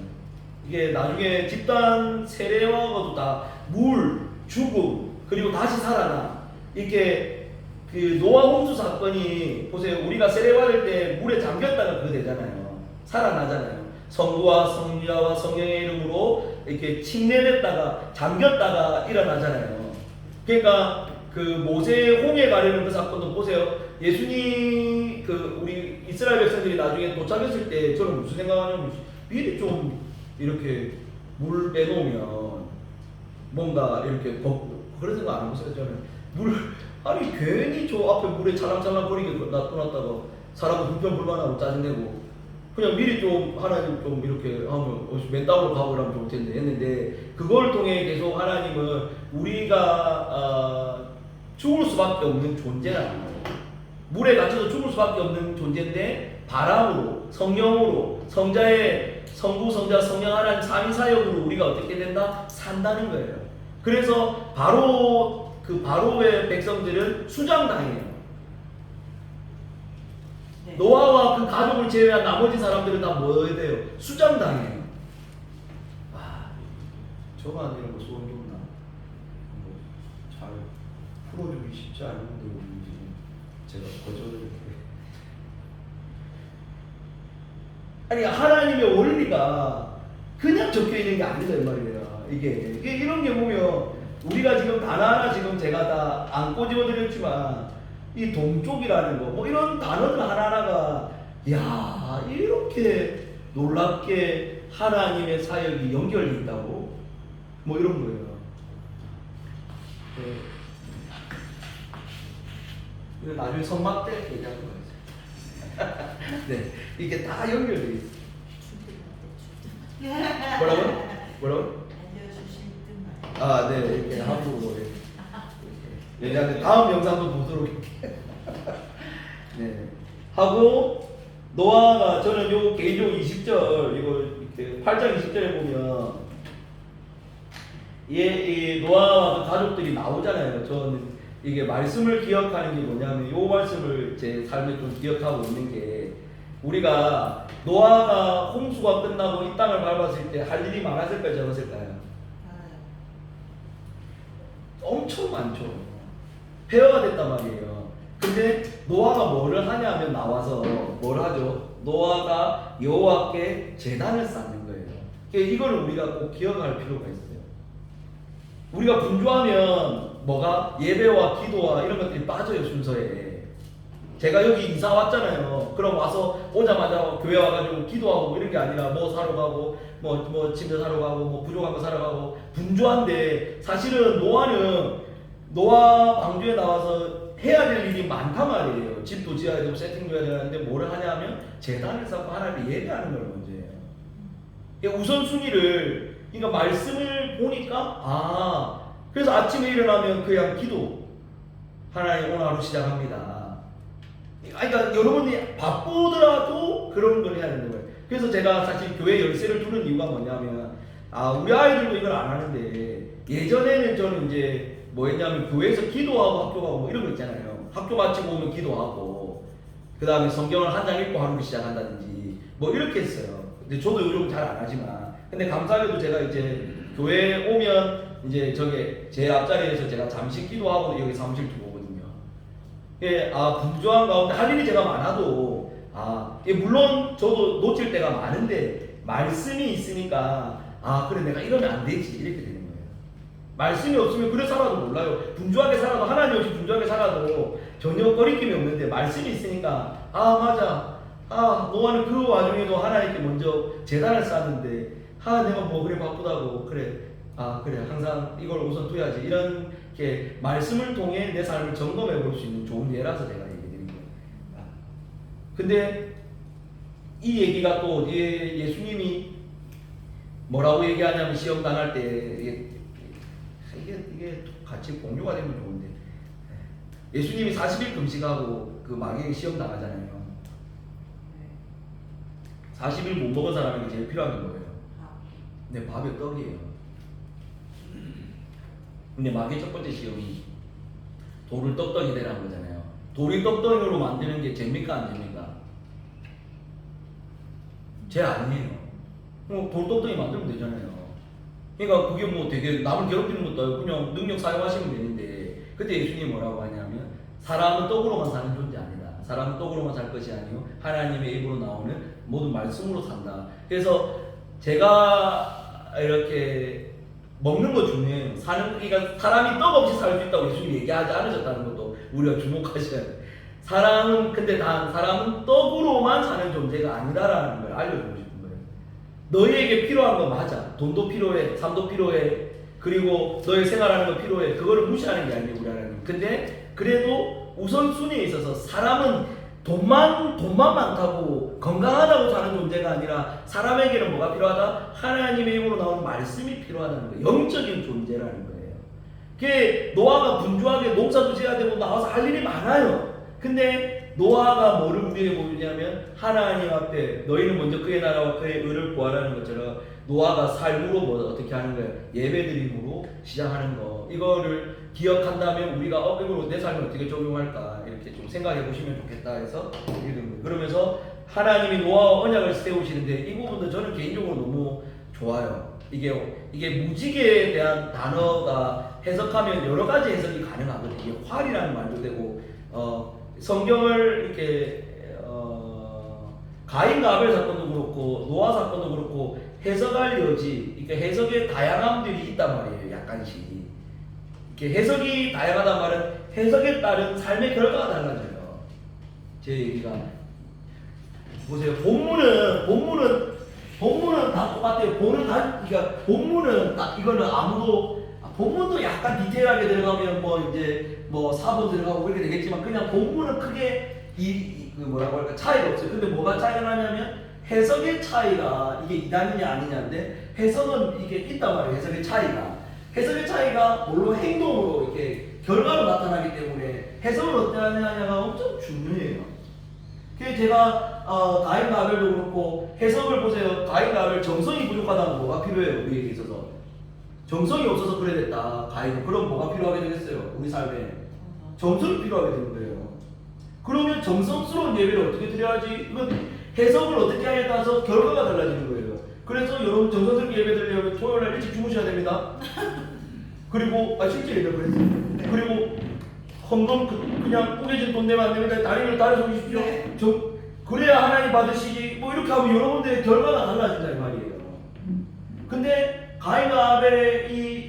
이게 나중에 집단 세례와도 다 물, 죽음, 그리고 다시 살아나 이렇게 그 노아 홍수 사건이 보세요. 우리가 세례받을 때 물에 잠겼다가 그거 되잖아요. 살아나잖아요. 성부와 성자와 성령의 이름으로 이렇게 침례됐다가 잠겼다가 일어나잖아요. 그러니까 그 모세 홍해 가르는 그 사건도 보세요. 예수님 그 우리 이스라엘 백성들이 나중에 도착했을 때 저는 무슨 생각하냐면 미리 좀 이렇게 물 빼놓으면 뭔가 이렇게 그런 생각 안 해보세요. 저는 물 아니 괜히 저 앞에 물에 찰랑찰랑 거리게 놔뒀다가 사람은 불평불만하고 짜증내고 그냥 미리 좀 하나님 좀 이렇게 하면 맨 땅으로 가보라면 좋을 텐데 했는데 그걸 통해 계속 하나님은 우리가 죽을 수밖에 없는 존재라는 거예요. 물에 갇혀서 죽을 수밖에 없는 존재인데 바람으로 성령으로 성자의 성부 성자 성령 하나님 삼위사역으로 우리가 어떻게 된다? 산다는 거예요. 그래서 바로의 백성들은 수장당해요. 네. 노아와 그 가족을 제외한 나머지 사람들은 다 뭐 돼요? 수장당해요. 와, 저만 이런 거 소원 좀 나. 잘 풀어주기 쉽지 않은데 우리 지금 제가 거절을 아니 하나님의 원리가 그냥 적혀 있는 게 아니다 이 말이에요. 이게 이런 게 보면 우리가 지금 하나하나 지금 제가 다 안 꼬집어드렸지만 이 동쪽이라는 거 뭐 이런 단어들 하나하나가 야 이렇게 놀랍게 하나님의 사역이 연결돼 있다고 뭐 이런 거예요. 네. 이거 나중에 선막 때 얘기하는 거예요. 네, 이게 다 연결돼 있어. 뭐라고요? 뭐라고? 알려주실 듯만. 아, 네, 이렇게 함부로 이렇게 얘기하는데 다음 영상도 보도록 이렇게. 네, 하고 노아가 저는 요 개인적으로 20절 이거 이렇게 8장 20절에 보면 이 노아와 그 가족들이 나오잖아요. 저는 이게 말씀을 기억하는 게 뭐냐면 요 말씀을 제 삶에 좀 기억하고 있는 게 우리가 노아가 홍수가 끝나고 이 땅을 밟았을 때 할 일이 많았을까요? 적었을까요? 알아요. 엄청 많죠. 폐허가 됐단 말이에요. 근데 노아가 뭐를 하냐면 나와서 뭘 하죠? 노아가 여호와께 제단을 쌓는 거예요. 그러니까 이거를 우리가 꼭 기억할 필요가 있어요. 우리가 분주하면 뭐가 예배와 기도와 이런 것들이 빠져요 순서에. 제가 여기 이사 왔잖아요. 그럼 와서 오자마자 교회 와가지고 기도하고 이런 게 아니라 뭐 사러 가고 뭐 침대 사러 가고 뭐 부족한 거 사러 가고 분주한데 사실은 노아 방주에 나와서 해야 될 일이 많단 말이에요. 집도 지어야 되고 세팅도 해야 되는데 뭐를 하냐면 제단을 쌓고 하나님을 예배하는 걸 먼저 해요. 그러니까 우선순위를 그러니까 말씀을 보니까 그래서 아침에 일어나면 그냥 기도 하나님 오늘 하루 시작합니다. 그러니까 여러분이 바쁘더라도 그런 걸 해야 되는 거예요. 그래서 제가 사실 교회 열쇠를 두는 이유가 뭐냐면 우리 아이들도 이걸 안 하는데 예전에는 저는 이제 뭐 했냐면 교회에서 기도하고 학교 가고 뭐 이런 거 있잖아요. 학교 마치고 오면 기도하고 그 다음에 성경을 한 장 읽고 하루를 시작한다든지 뭐 이렇게 했어요. 근데 저도 요즘 잘 안 하지만 근데 감사하게도 제가 이제 교회에 오면 이제 저게 제 앞자리에서 제가 잠시 기도하고 여기 사무실 들어오거든요. 예, 분주한 가운데 할 일이 제가 많아도 물론 저도 놓칠 때가 많은데 말씀이 있으니까 그래 내가 이러면 안 되지 이렇게 되는 거예요. 말씀이 없으면 그래 살아도 몰라요. 분주하게 살아도 하나님 없이 분주하게 살아도 전혀 거리낌이 없는데 말씀이 있으니까 맞아. 노아는 그 와중에도 하나님께 먼저 제단을 쌓는데 내가 뭐 그래 바쁘다고 그래 항상 이걸 우선 둬야지 이런 게 말씀을 통해 내 삶을 점검해 볼 수 있는 좋은 예라서 제가 얘기 드린 거예요. 근데 이 얘기가 또 예수님이 뭐라고 얘기하냐면 시험 당할 때 이게 같이 공유가 되면 좋은데 예수님이 40일 금식하고 그 마귀에게 시험 당하잖아요. 40일 못 먹은 사람에게 제일 필요한 게 뭐예요? 네, 밥에 떡이에요. 근데 마귀의 첫 번째 시험이 돌을 떡떡이 되라는 거잖아요. 돌이 떡떡이로 만드는 게 됩니까 안 됩니까? 제 아니에요. 돌 떡떡이 만들면 되잖아요. 그러니까 그게 뭐 되게 남을 괴롭히는 것도 아니고 그냥 능력 사용하시면 되는데 그때 예수님이 뭐라고 하냐면 사람은 떡으로만 사는 존재 아니다. 사람은 떡으로만 살 것이 아니요 하나님의 입으로 나오는 모든 말씀으로 산다. 그래서 제가 이렇게 먹는 거 중요해요. 그러니까 사람이 떡 없이 살 수 있다고 예수님이 얘기하지 않으셨다는 것도 우리가 주목하셔야 돼요. 사람은 떡으로만 사는 존재가 아니다라는 걸 알려주고 싶은 거예요. 너희에게 필요한 거 맞아. 돈도 필요해, 삶도 필요해, 그리고 너희 생활하는 거 필요해. 그거를 무시하는 게 아니에요, 우리 하나님. 근데 그래도 우선순위에 있어서 사람은 돈만 많다고 건강하다고 사는 존재가 아니라 사람에게는 뭐가 필요하다? 하나님의 입으로 나오는 말씀이 필요하다는 거예요. 영적인 존재라는 거예요. 그게 노아가 분주하게 농사도 지어야 되고 나와서 할 일이 많아요. 근데 노아가 뭐를 우리에게 보여주냐면 하나님 앞에 너희는 먼저 그의 나라와 그의 의를 구하라는 것처럼 노아가 삶으로 뭐 어떻게 하는 거예요? 예배드림으로 시작하는 거. 이거를 기억한다면 우리가 이걸 내 삶에 어떻게 적용할까 이렇게 좀 생각해 보시면 좋겠다 해서 읽은 거예요. 그러면서 하나님이 노아와 언약을 세우시는데 이 부분도 저는 개인적으로 너무 좋아요. 이게 무지개에 대한 단어가 해석하면 여러 가지 해석이 가능하거든요. 이게 활이라는 말도 되고 성경을 이렇게 가인과 아벨 사건도 그렇고 노아 사건도 그렇고 해석할 여지, 그러니까 해석의 다양함들이 있단 말이에요. 약간씩 이렇게 해석이 다양하단 말은 해석에 따른 삶의 결과가 달라져요. 제 얘기가 보세요. 본문은 다 똑같아요. 그러니까 본문은 딱 이거는 본문도 약간 디테일하게 들어가면 뭐 이제 뭐 사본 들어가고 그렇게 되겠지만 그냥 본문은 크게 뭐라고 할까 차이가 없어요. 근데 뭐가 차이가 나냐면 해석의 차이가 이게 이단이냐 아니냐인데 해석은 이게 있단 말이에요. 해석의 차이가 물론 행동으로 이렇게 결과로 나타나기 때문에 해석을 어떻게 하느냐가 엄청 중요해요. 그래서 제가 가인과 아벨도 그렇고 해석을 보세요. 가인과 아벨 정성이 부족하다면 뭐가 필요해요? 우리에게 있어서 정성이 없어서 그래 됐다. 가인 그럼 뭐가 필요하게 되겠어요? 우리 삶에 정성이 필요하게 되는 거예요. 그러면 정성스러운 예배를 어떻게 드려야지? 이건 해석을 어떻게 하냐에 따라서 결과가 달라지는 거예요. 그래서 여러분 정성스럽게 예배 드리려면 토요일날 일찍 주무셔야 됩니다. 그리고 실제 예배 그랬어요. 그리고 헌금 그냥 꾸겨진 돈 내면 안 됩니다. 다리를 다려 주십시오. 네. 그래야 하나님 받으시지. 뭐 이렇게 하면 여러분들의 결과가 달라진다 이 말이에요. 근데 가인과 아벨의 이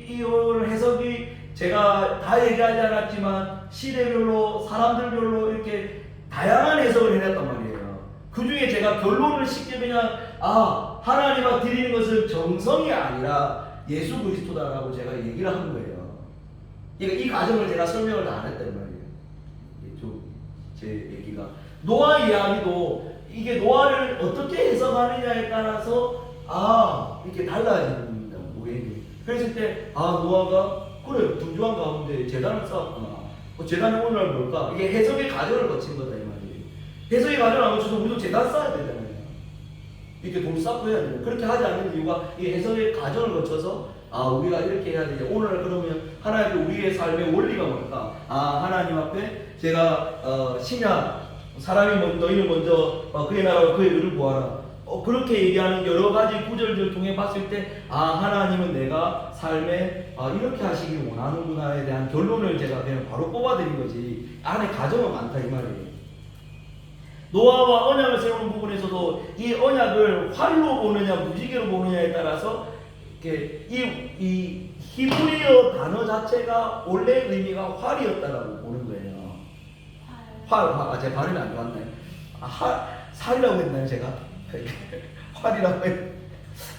해석이 제가 다 얘기하지 않았지만 시대별로 사람들별로 이렇게 다양한 해석을 해냈단 말이에요. 그 중에 제가 결론을 쉽게 그냥 하나님 앞 드리는 것은 정성이 아니라 예수 그리스도다라고 제가 얘기를 한 거예요. 이 과정을 제가 설명을 다 안 했단 말이에요. 제 얘기가 노아 이야기도 이게 노아를 어떻게 해석하느냐에 따라서 이렇게 달라지는 겁니다. 모양이. 그랬을 때 노아가 그래 분주한 가운데 재단을 쌓았구나. 재단의 오늘날 뭘까? 이게 해석의 과정을 거친 거다 이 말이에요. 해석의 과정을 안 거쳐서 우리도 재단 쌓아야 되잖아요. 이렇게 돈 쌓고 해야 돼요. 그렇게 하지 않는 이유가 이 해석의 과정을 거쳐서 우리가 이렇게 해야 되죠. 오늘 그러면 하나님 우리의 삶의 원리가 뭘까? 하나님 앞에 제가 신약 사람이 너희는 먼저 그의 나라와 그의 의를 구하라. 그렇게 얘기하는 여러 가지 구절들을 통해 봤을 때 하나님은 내가 삶에 이렇게 하시길 원하는구나에 대한 결론을 제가 그냥 바로 뽑아드린 거지 안에 과정은 많다 이 말이에요. 노아와 언약을 세우는 부분에서도 이 언약을 활로 보느냐 무지개로 보느냐에 따라서 이렇게 이 히브리어 단어 자체가 원래 의미가 활이었다라고 보는 거예요. 활. 제 발음이 안 좋았나요? 살이라고 했나요 제가? 활이라고 했.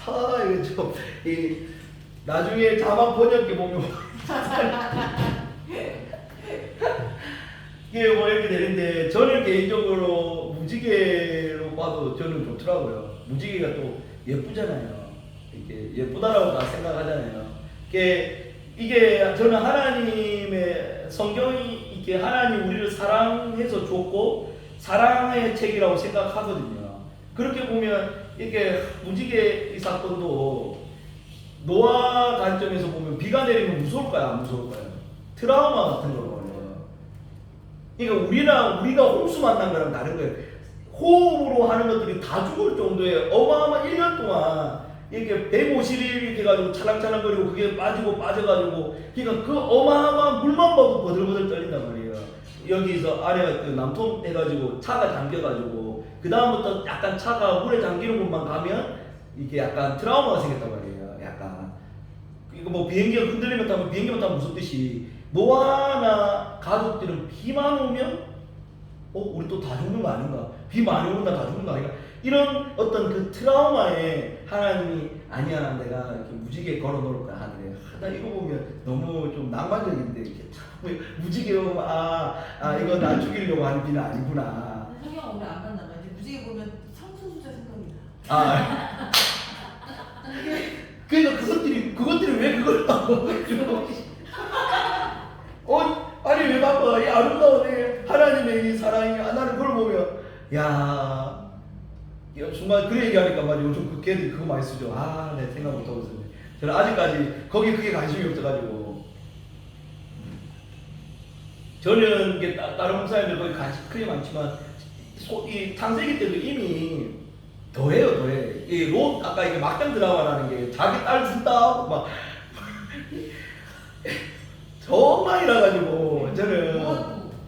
이거 좀 나중에 자막 번역기 보면 이게 뭐 이렇게 되는데 저는 개인적으로 무지개로 봐도 저는 좋더라고요. 무지개가 또 예쁘잖아요. 이렇게 예쁘다라고 다 생각하잖아요. 이게 저는 하나님의 성경이 이게 하나님 우리를 사랑해서 줬고 사랑의 책이라고 생각하거든요. 그렇게 보면 이게 무지개 이 사건도 노아 관점에서 보면 비가 내리면 무서울까요? 안 무서울까요? 트라우마 같은 거거든요. 그러니까 우리가 홍수 만난 거랑 다른 거예요. 호흡으로 하는 것들이 다 죽을 정도의 어마어마한 1년 동안 이렇게 150일 이렇게 해가지고 찰랑찰랑거리고 그게 빠져가지고 그러니까 그 어마어마한 물만 봐도 버들버들 떨린단 말이에요. 여기서 아래가 그 남통해가지고 차가 잠겨가지고 그 다음부터 약간 차가 물에 잠기는 곳만 가면 이게 약간 트라우마가 생겼단 말이에요. 약간 이거 뭐 비행기가 흔들리면 타면 비행기만 타면 무섭듯이 노아나 가족들은 비만 오면 우리 또 다 죽는 거 아닌가? 비 많이 온다 다 죽는 거 아닌가? 이런 어떤 그 트라우마에 하나님이 아니야 내가 이렇게 무지개 걸어놓을 거야 하늘에. 나 이거 보면 너무 좀 낭만적인데 이렇게 참 무지개 오면 이거 나 죽이려고 하는 비는 아니구나. 성경 오늘 안 만나 봐. 이제 무지개 보면 성소수자 생각이 나. 아 그러니까 그것들이 왜 그걸 하고 아니 왜 바빠? 이 아름다운 하나님의 이 사랑이 나는 그걸 보면 야 정말 그 얘기하니까 맞아 요즘 그 걔들이 그거 많이 쓰죠. 내 생각 못하고 있었네. 저는 아직까지 거기에 크게 관심이 없어가지고 저는 이게 다른 목사님들 거기 관심 크게 많지만 이 창세기 때도 이미 더해. 이 롯 아까 이게 막장 드라마라는 게 자기 딸 준다 막 정말이라 가지고 저는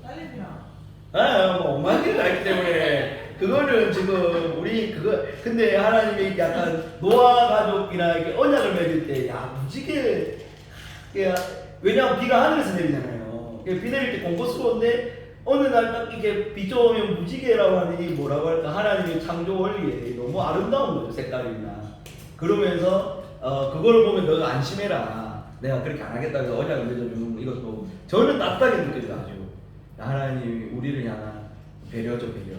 딸내미랑 뭐 엉망이를 알기 때문에 그거는 지금 우리 그거 근데 하나님이 약간 노아 가족이나 이렇게 언약을 맺을 때 무지개 왜냐면 비가 하늘에서 내리잖아요. 비 내릴 때 공고스러운데 어느 날 딱 이렇게 비 좋으면 무지개라고 하는 이 뭐라고 할까 하나님의 창조 원리에 너무 아름다운 거죠 색깔이나 그러면서 그걸 보면 너도 안심해라 내가 그렇게 안 하겠다 해서 언약을 맺어주는 이것도 저는 따뜻하게 느껴져요. 아주 하나님이 우리를 향한 배려죠 배려.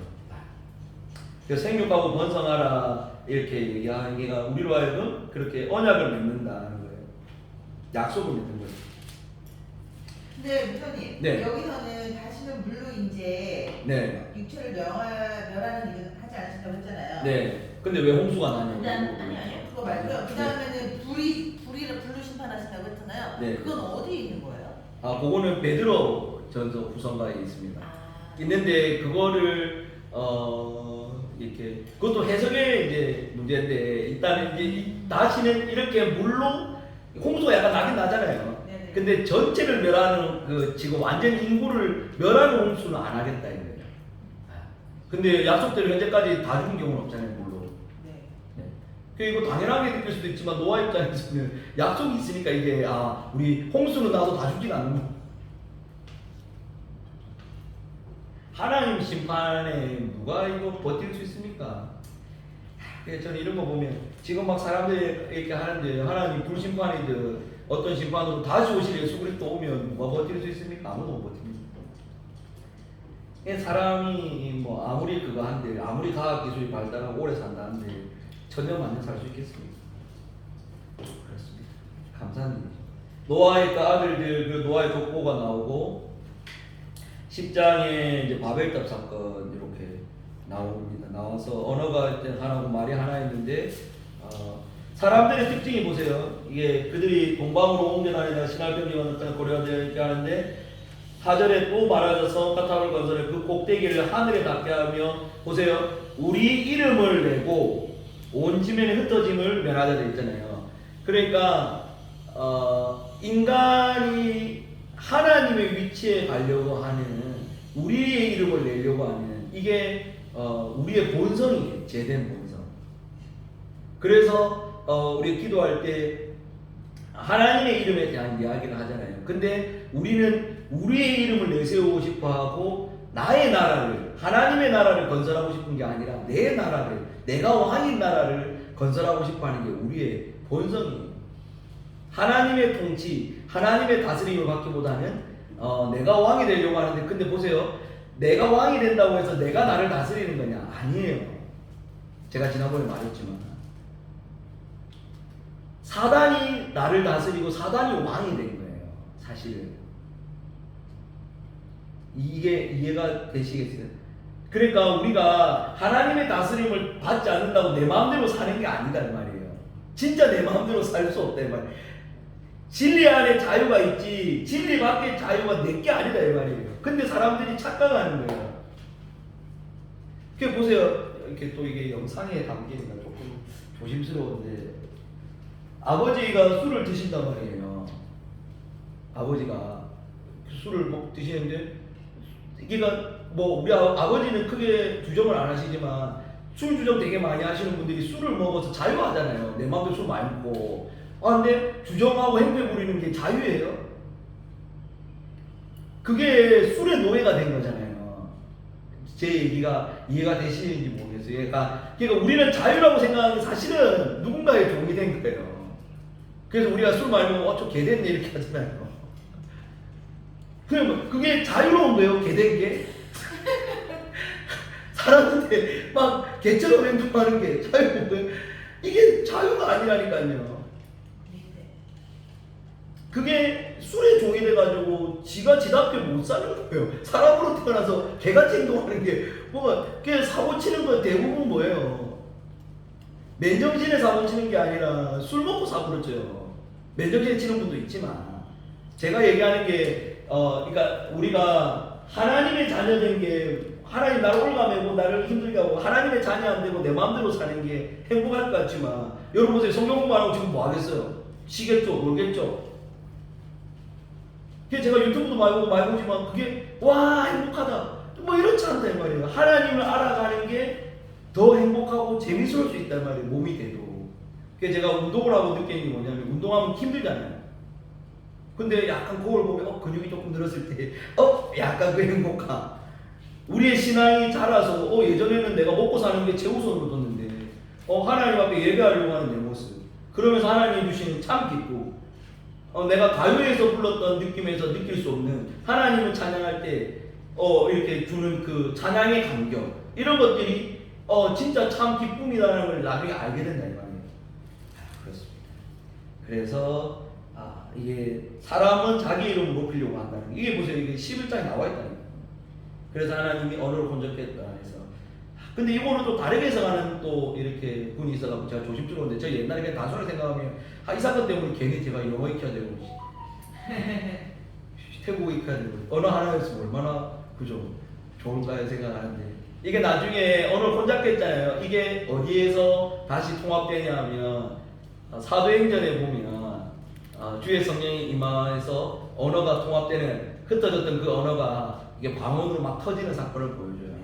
그래서 생육하고 번성하라 이렇게 얘기하는 게 우리로 하여금 그렇게 언약을 맺는다는 거예요. 약속을 맺는 거예요. 근데 목사님 네. 여기서는 다시는 물로 이제 네. 육체를 멸하는 일은 하지 않으신다고 했잖아요. 네. 근데 왜 홍수가 나냐고. 아니요. 그거 말고요. 그 다음에는 불로 심판하신다고 했잖아요. 네. 그건 어디에 있는 거예요? 그거는 베드로 전서 후서가에 있습니다. 있는데 그거를 이렇게 그것도 해석의 이제 문제인데 일단은 이제 다시는 이렇게 물로 홍수가 약간 나긴 나잖아요. 네네. 근데 전체를 멸하는 그 지금 완전 인구를 멸하는 홍수는 안 하겠다 이거예요. 근데 약속대로 현재까지 다 죽은 경우는 없잖아요 물로. 네. 이거 당연하게 느낄 수도 있지만 노아 입장에서는 약속이 있으니까 이게 우리 홍수는 나도 다 죽진 않는구나. 하나님 심판에 누가 이거 버틸 수 있습니까? 그래서 저는 이런 거 보면 지금 막 사람들이 이렇게 하는데 하나님 불심판이든 어떤 심판으로 다시 오실 예수 그리스도 오면 누가 버틸 수 있습니까? 아무도 못 버팁니다. 사람이 뭐 아무리 그거 한데 아무리 과학 기술이 발달하고 오래 산다는데 천년 만년 살 수 있겠습니까? 그렇습니다. 감사한 일이죠. 노아의 그 아들들 그 노아의 족보가 나오고 10장에 이제 바벨탑 사건 이렇게 나옵니다. 나와서 언어가 하나고 말이 하나였는데 사람들의 특징이 보세요. 이게 그들이 동방으로 옮겨 다니다 신할병이 왔다 고려하자 이렇게 하는데 4절에 또 말하셔서 성가탑을 건설해 그 꼭대기를 하늘에 닿게 하며 보세요. 우리 이름을 내고 온 지면에 흩어짐을 면하자 되어 있잖아요. 그러니까 인간이 하나님의 위치에 가려고 하는 우리의 이름을 내려고 하는 이게 우리의 본성이에요. 제된 본성. 그래서 우리 기도할 때 하나님의 이름에 대한 이야기를 하잖아요. 근데 우리는 우리의 이름을 내세우고 싶어 하고 나의 나라를 하나님의 나라를 건설하고 싶은 게 아니라 내 나라를 내가 왕인 나라를 건설하고 싶어 하는 게 우리의 본성이에요. 하나님의 통치, 하나님의 다스림을 받기보다는 내가 왕이 되려고 하는데 근데 보세요. 내가 왕이 된다고 해서 내가 나를 다스리는 거냐? 아니에요. 제가 지난번에 말했지만 사단이 나를 다스리고 사단이 왕이 된 거예요. 사실은. 이게 이해가 되시겠어요? 그러니까 우리가 하나님의 다스림을 받지 않는다고 내 마음대로 사는 게 아니다 이 말이에요. 진짜 내 마음대로 살 수 없다 이 말이에요. 진리 안에 자유가 있지 진리 밖에 자유가 내게 아니다 이 말이에요. 근데 사람들이 착각하는 거예요. 그 보세요. 이렇게 또 이게 영상에 담기니까 조금 조심스러운데 아버지가 술을 드신단 말이에요. 아버지가 술을 드시는데 이게가 뭐 우리 아버지는 크게 주정을 안 하시지만 술 주정 되게 많이 하시는 분들이 술을 먹어서 자유하잖아요. 내 마음대로 술 많이 먹고 아 근데 주정하고 행패 부리는 게 자유예요? 그게 술의 노예가 된 거잖아요. 제 얘기가 이해가 되시는지 모르겠어요. 그러니까 우리는 자유라고 생각하는 게 사실은 누군가의 종이 된 거예요. 그래서 우리가 술 많이 먹으면 저 개됐네 이렇게 하잖아요. 그러면 그게 자유로운 거예요, 개된 게? 사람한테 막 개처럼 행동하는 게 자유로운 거예요? 이게 자유가 아니라니까요. 그게 술에 종이 돼가지고 지가 지답게 못 사는 거예요. 사람으로 태어나서 개같이 행동하는 게 뭐가 그냥 사고 치는 거 대부분 뭐예요? 맨정신에 사고 치는 게 아니라 술 먹고 사고를 쳐요. 맨정신에 치는 분도 있지만 제가 얘기하는 게 그러니까 우리가 하나님의 자녀된 게 하나님 나를 올가매고 나를 힘들게 하고 하나님의 자녀 안 되고 내 마음대로 사는 게 행복할 것 같지만 여러분 보세요. 성경 공부 안 하고 지금 뭐 하겠어요? 쉬겠죠? 놀겠죠? 그게 제가 유튜브도 많이 보지만 그게 와 행복하다 뭐 이렇지 않다 이 말이에요. 하나님을 알아가는 게 더 행복하고 재미스러울 수 있단 말이에요. 몸이 돼도. 그게 제가 운동을 하고 느끼는 게 뭐냐면 운동하면 힘들잖아요. 근데 약간 거울 보면 근육이 조금 늘었을 때 약간 그 행복함. 우리의 신앙이 자라서 예전에는 내가 먹고 사는 게 최우선으로 뒀는데 하나님 앞에 예배하려고 하는 내 모습. 그러면서 하나님이 주시는 참 기쁨. 내가 가요에서 불렀던 느낌에서 느낄 수 없는 하나님을 찬양할 때 이렇게 주는 그 찬양의 감격 이런 것들이 진짜 참 기쁨이라는 걸 나중에 알게 된다 이 말이에요. 그렇습니다. 그래서 이게 사람은 자기 이름을 높이려고 한다는 게 이게 보세요. 이게 11장에 나와 있다니까요. 그래서 하나님이 언어를 번쩍했다 해서 근데 이거는 또 다르게 해석하는 또 이렇게 분이 있어가지고 제가 조심스러운데 저 옛날에 그냥 단순하게 생각하면 이 사건 때문에 괜히 제가 영어 익혀야 되고 태국어 익혀야 되고 언어 하나였으면 얼마나 그죠 좋을까 생각하는데 이게 나중에 언어를 혼잡했잖아요. 이게 어디에서 다시 통합되냐 하면 사도행전에 보면 주의 성령이 임하에서 언어가 통합되는 흩어졌던 그 언어가 이게 방언으로 막 터지는 사건을 보여줘요.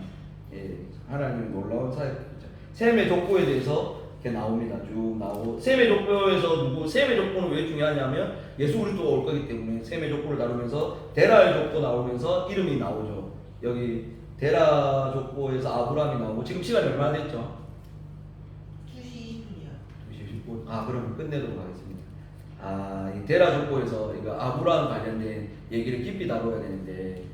예, 하나님 놀라운 사역이죠. 셈의 족보에 대해서 이렇게 나옵니다. 쭉 나오고 셈의 족보에서 셈의 족보는 왜 중요하냐면 예수 그리스도가 올 거기 때문에 셈의 족보를 다루면서 데라의 족보 나오면서 이름이 나오죠. 여기 데라 족보에서 아브라함이 나오고 지금 시간이 얼마나 됐죠? 2시 20분이요. 2시 20분. 그러면 끝내도록 하겠습니다. 이 데라 족보에서 이거 아브라함 관련된 얘기를 깊이 다뤄야 되는데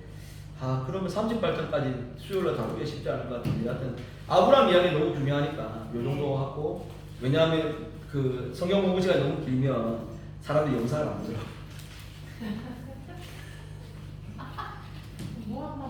그러면 38장까지 수요일날 다루기가 쉽지 않을 것 같은데 하여튼 아브라함 이야기 너무 중요하니까 요 정도 하고 왜냐하면 그 성경 공부 시간이 너무 길면 사람들이 영상을 안 들어. 뭐 한번